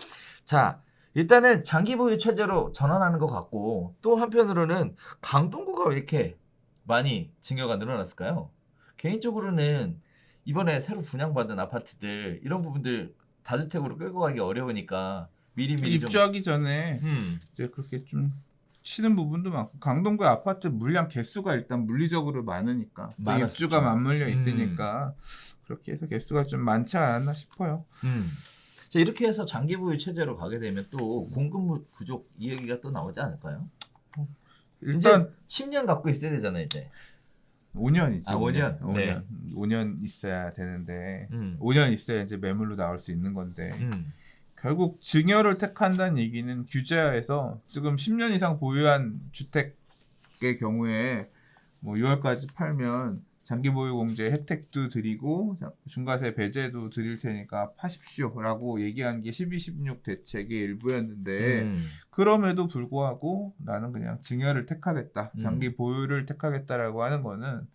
Speaker 2: 자, 일단은 장기 보유 체제로 전환하는 것 같고 또 한편으로는 강동구가 왜 이렇게 많이 증여가 늘어났을까요? 개인적으로는 이번에 새로 분양받은 아파트들 이런 부분들 다주택으로 끌고 가기 어려우니까 미리미리
Speaker 1: 입주하기 전에 이제 그렇게 좀 치는 부분도 많고 강동구 아파트 물량 개수가 일단 물리적으로 많으니까 또
Speaker 2: 많았죠.
Speaker 1: 입주가 맞물려 있으니까 그렇게 해서 개수가 좀 많지 않았나 싶어요.
Speaker 2: 자, 이렇게 해서 장기 보유 체제로 가게 되면 또 공급 부족 이 얘기가 또 나오지 않을까요?
Speaker 1: 일단
Speaker 2: 10년 갖고 있어야 되잖아요, 이제.
Speaker 1: 5년이죠.
Speaker 2: 아, 5년.
Speaker 1: 5년.
Speaker 2: 네.
Speaker 1: 5년 있어야 되는데
Speaker 2: 5년
Speaker 1: 5년 있어야 이제 매물로 나올 수 있는 건데
Speaker 2: 음.
Speaker 1: 결국 증여를 택한다는 얘기는 규제하에서 지금 10년 이상 보유한 주택의 경우에 뭐 6월까지 팔면 장기 보유 공제 혜택도 드리고 중과세 배제도 드릴 테니까 파십시오라고 얘기한 게 12, 16 대책의 일부였는데 그럼에도 불구하고 나는 그냥 증여를 택하겠다. 장기 보유를 택하겠다라고 하는 거는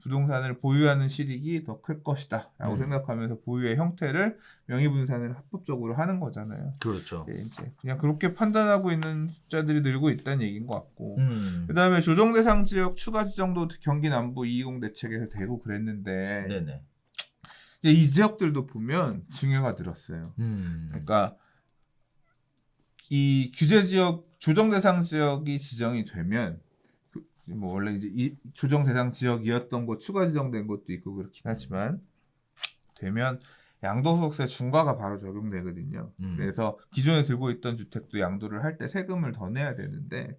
Speaker 1: 부동산을 보유하는 실익이 더 클 것이다 라고 생각하면서 보유의 형태를 명의분산을 합법적으로 하는 거잖아요.
Speaker 2: 그렇죠.
Speaker 1: 이제 그냥 그렇게 판단하고 있는 숫자들이 늘고 있다는 얘기인 것 같고 그다음에 조정대상 지역 추가 지정도 경기 남부 220 대책에서 되고 그랬는데
Speaker 2: 네네.
Speaker 1: 이제 이 지역들도 보면 증여가 늘었어요. 그러니까 이 규제 지역 조정대상 지역이 지정이 되면 뭐 원래 이제 이 조정 대상 지역이었던 곳 추가 지정된 것도 있고 그렇긴 하지만 되면 양도소득세 중과가 바로 적용되거든요. 그래서 기존에 들고 있던 주택도 양도를 할 때 세금을 더 내야 되는데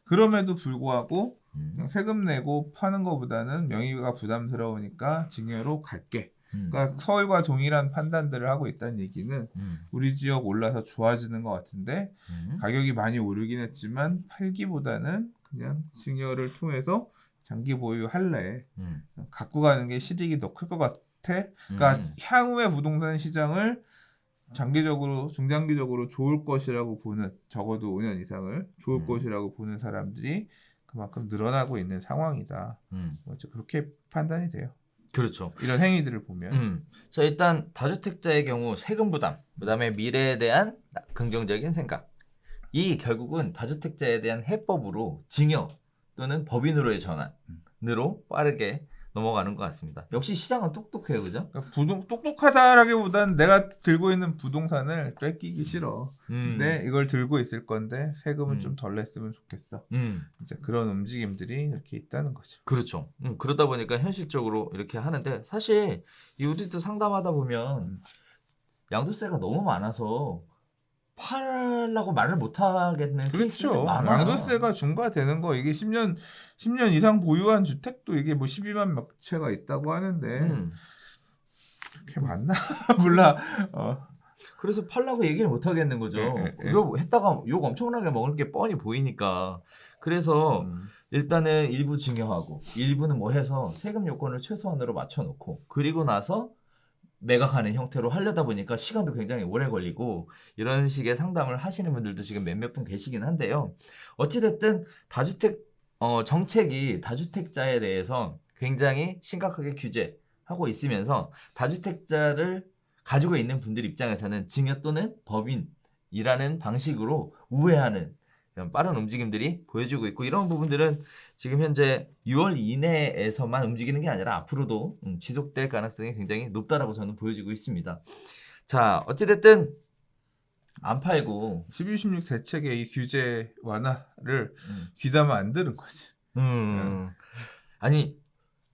Speaker 1: 그럼에도 불구하고 그냥 세금 내고 파는 것보다는 명의가 부담스러우니까 증여로 갈게. 그러니까 서울과 동일한 판단들을 하고 있다는 얘기는 우리 지역 올라서 좋아지는 것 같은데 가격이 많이 오르긴 했지만 팔기보다는 그냥 증여를 통해서 장기 보유할래. 갖고 가는 게 실익이 더 클 것 같아. 그러니까 향후의 부동산 시장을 장기적으로 중장기적으로 좋을 것이라고 보는 적어도 5년 이상을 좋을 것이라고 보는 사람들이 그만큼 늘어나고 있는 상황이다. 먼저 그렇게 판단이 돼요.
Speaker 2: 그렇죠.
Speaker 1: 이런 행위들을 보면.
Speaker 2: 자, 일단 다주택자의 경우 세금 부담, 그다음에 미래에 대한 긍정적인 생각. 이 결국은 다주택자에 대한 해법으로 증여 또는 법인으로의 전환으로 빠르게 넘어가는 것 같습니다. 역시 시장은 똑똑해요, 그죠?
Speaker 1: 그러니까 똑똑하다라기보다는 내가 들고 있는 부동산을 뺏기기 싫어. 근데 이걸 들고 있을 건데 세금을 좀 덜 냈으면 좋겠어. 이제 그런 움직임들이 이렇게 있다는 거죠.
Speaker 2: 그렇죠. 그러다 보니까 현실적으로 이렇게 하는데 사실 이 우리도 상담하다 보면 양도세가 너무 많아서 팔라고 말을 못 하겠는 케이스들이
Speaker 1: 그렇죠.
Speaker 2: 많아요.
Speaker 1: 양도세가 중과되는 거 이게 10년 이상 보유한 주택도 이게 뭐 12만 몇 채가 있다고 하는데 그렇게 많나 몰라.
Speaker 2: 그래서 팔라고 얘기를 못 하겠는 거죠. 이거 했다가 욕 엄청나게 먹을 게 뻔히 보이니까. 그래서 일단은 일부 증여하고 일부는 뭐 해서 세금 요건을 최소한으로 맞춰놓고 그리고 나서 매각하는 형태로 하려다 보니까 시간도 굉장히 오래 걸리고 이런 식의 상담을 하시는 분들도 지금 몇몇 분 계시긴 한데요. 어찌됐든 다주택 정책이 다주택자에 대해서 굉장히 심각하게 규제하고 있으면서 다주택자를 가지고 있는 분들 입장에서는 증여 또는 법인이라는 방식으로 우회하는 이런 빠른 움직임들이 보여지고 있고 이런 부분들은 지금 현재 6월 이내에서만 움직이는 게 아니라 앞으로도 지속될 가능성이 굉장히 높다라고 저는 보여지고 있습니다. 자, 어찌됐든 안 팔고
Speaker 1: 12, 16 대책의 이 규제 완화를 귀담아 안 들은 거지.
Speaker 2: 아니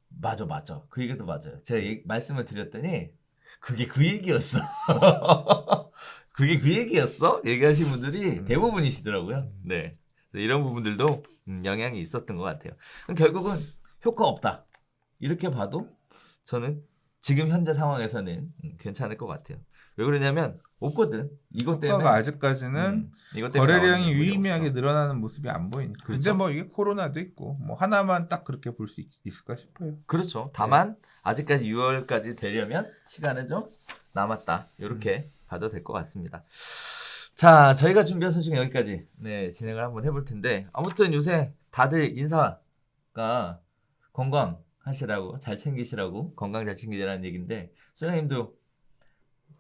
Speaker 2: 맞아 그 얘기도 맞아요. 제가 말씀을 드렸더니 그게 그 얘기였어. 그게 그 얘기였어? 얘기하신 분들이 대부분이시더라고요. 네. 그래서 이런 부분들도 영향이 있었던 것 같아요. 그럼 결국은 효과 없다. 이렇게 봐도 저는 지금 현재 상황에서는 괜찮을 것 같아요. 왜 그러냐면 없거든. 이것 때문에
Speaker 1: 효과가 아직까지는
Speaker 2: 이것 때문에 나오는
Speaker 1: 거래량이
Speaker 2: 부분이
Speaker 1: 유의미하게
Speaker 2: 없어.
Speaker 1: 늘어나는 모습이 안 보이니까.
Speaker 2: 그렇죠.
Speaker 1: 근데 뭐 이게 코로나도 있고 뭐 하나만 딱 그렇게 볼 수 있을까 싶어요.
Speaker 2: 그렇죠. 다만 아직까지 6월까지 되려면 시간은 좀 남았다. 이렇게 봐도 될 것 같습니다. 자, 저희가 준비한 소식은 여기까지 진행을 한번 해볼 텐데 아무튼 요새 다들 인사가 건강하시라고 잘 챙기시라고 건강 잘 챙기자라는 얘기인데 소장님도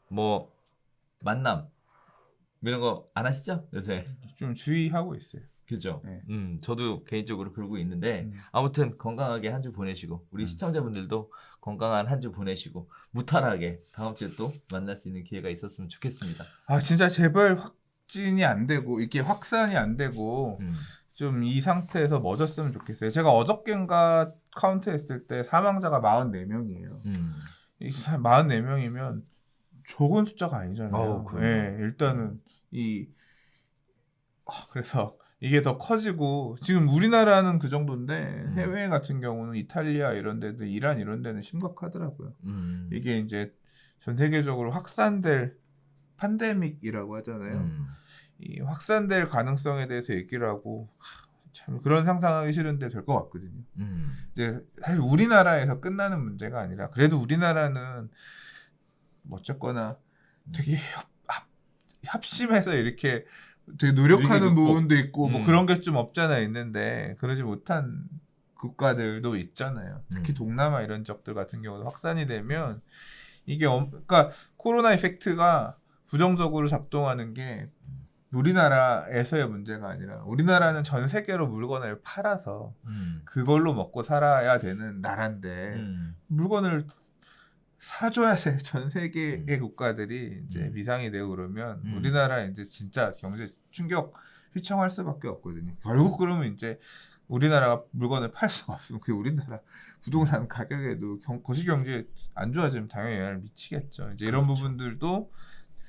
Speaker 2: 뭐 만남 이런 거 안 하시죠? 요새
Speaker 1: 좀 주의하고 있어요.
Speaker 2: 그죠?
Speaker 1: 네.
Speaker 2: 저도 개인적으로 그러고 있는데 아무튼 건강하게 한 주 보내시고 우리 시청자분들도 건강한 한 주 보내시고 무탈하게 다음 주에 또 만날 수 있는 기회가 있었으면 좋겠습니다.
Speaker 1: 아 진짜 제발 확진이 안 되고 이게 확산이 안 되고 좀 이 상태에서 멎었으면 좋겠어요. 제가 어저께인가 카운트했을 때 사망자가 44명이에요. 이 44명이면 적은 숫자가 아니잖아요. 네, 일단은 그래서 이게 더 커지고 지금 우리나라는 그 정도인데 해외 같은 경우는 이탈리아 이런 데들 이란 이런 데는 심각하더라고요. 이게 이제 전 세계적으로 확산될 팬데믹이라고 하잖아요. 이 확산될 가능성에 대해서 얘기를 하고 참 그런 상상하기 싫은데 될 것 같거든요. 이제 사실 우리나라에서 끝나는 문제가 아니라 그래도 우리나라는 어쨌거나 되게 협심해서 이렇게 되게 노력하는 부분도 있고 뭐 그런 게 좀 없잖아 있는데 그러지 못한 국가들도 있잖아요. 특히 동남아 이런 지역들 같은 경우도 확산이 되면 이게 그러니까 코로나 이펙트가 부정적으로 작동하는 게 우리나라에서의 문제가 아니라 우리나라는 전 세계로 물건을 팔아서 그걸로 먹고 살아야 되는 나라인데 물건을 사줘야 될 전 세계의 국가들이 이제 비상이 되고 그러면 우리나라 이제 진짜 경제 충격 휘청할 수밖에 없거든요. 결국 그러면 이제 우리나라가 물건을 팔 수가 없으면 그 우리나라 부동산 가격에도 거시경제 안 좋아지면 당연히 영향을 미치겠죠. 이제 이런 부분들도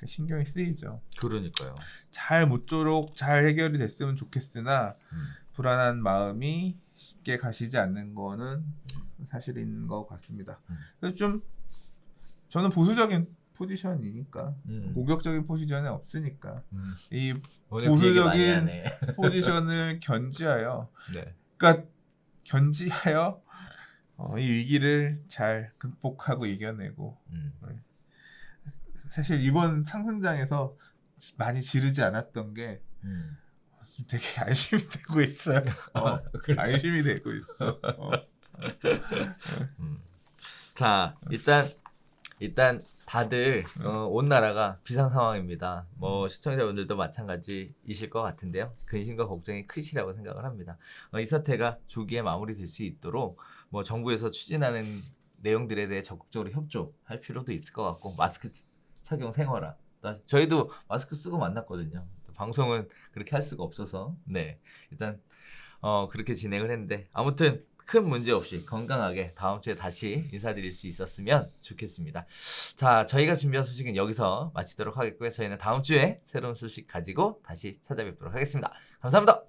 Speaker 1: 신경이 쓰이죠.
Speaker 2: 그러니까요.
Speaker 1: 잘 모쪼록 잘 해결이 됐으면 좋겠으나 불안한 마음이 쉽게 가시지 않는 거는 사실인 것 같습니다. 그래서 좀 저는 보수적인 포지션이니까 공격적인 포지션이 없으니까 이 보수적인 포지션을 견지하여 그러니까 견지하여 이 위기를 잘 극복하고 이겨내고 사실 이번 상승장에서 많이 지르지 않았던 게 되게 안심이 되고 있어요. 안심이 되고 있어.
Speaker 2: 자, 일단 다들 온 나라가 비상 상황입니다. 뭐 시청자분들도 마찬가지이실 것 같은데요. 근심과 걱정이 크시라고 생각을 합니다. 이 사태가 조기에 마무리될 수 있도록 뭐 정부에서 추진하는 내용들에 대해 적극적으로 협조할 필요도 있을 것 같고 마스크 착용 생활화. 저희도 마스크 쓰고 만났거든요. 방송은 그렇게 할 수가 없어서 일단 그렇게 진행을 했는데 아무튼 큰 문제 없이 건강하게 다음 주에 다시 인사드릴 수 있었으면 좋겠습니다. 자, 저희가 준비한 소식은 여기서 마치도록 하겠고요. 저희는 다음 주에 새로운 소식 가지고 다시 찾아뵙도록 하겠습니다. 감사합니다.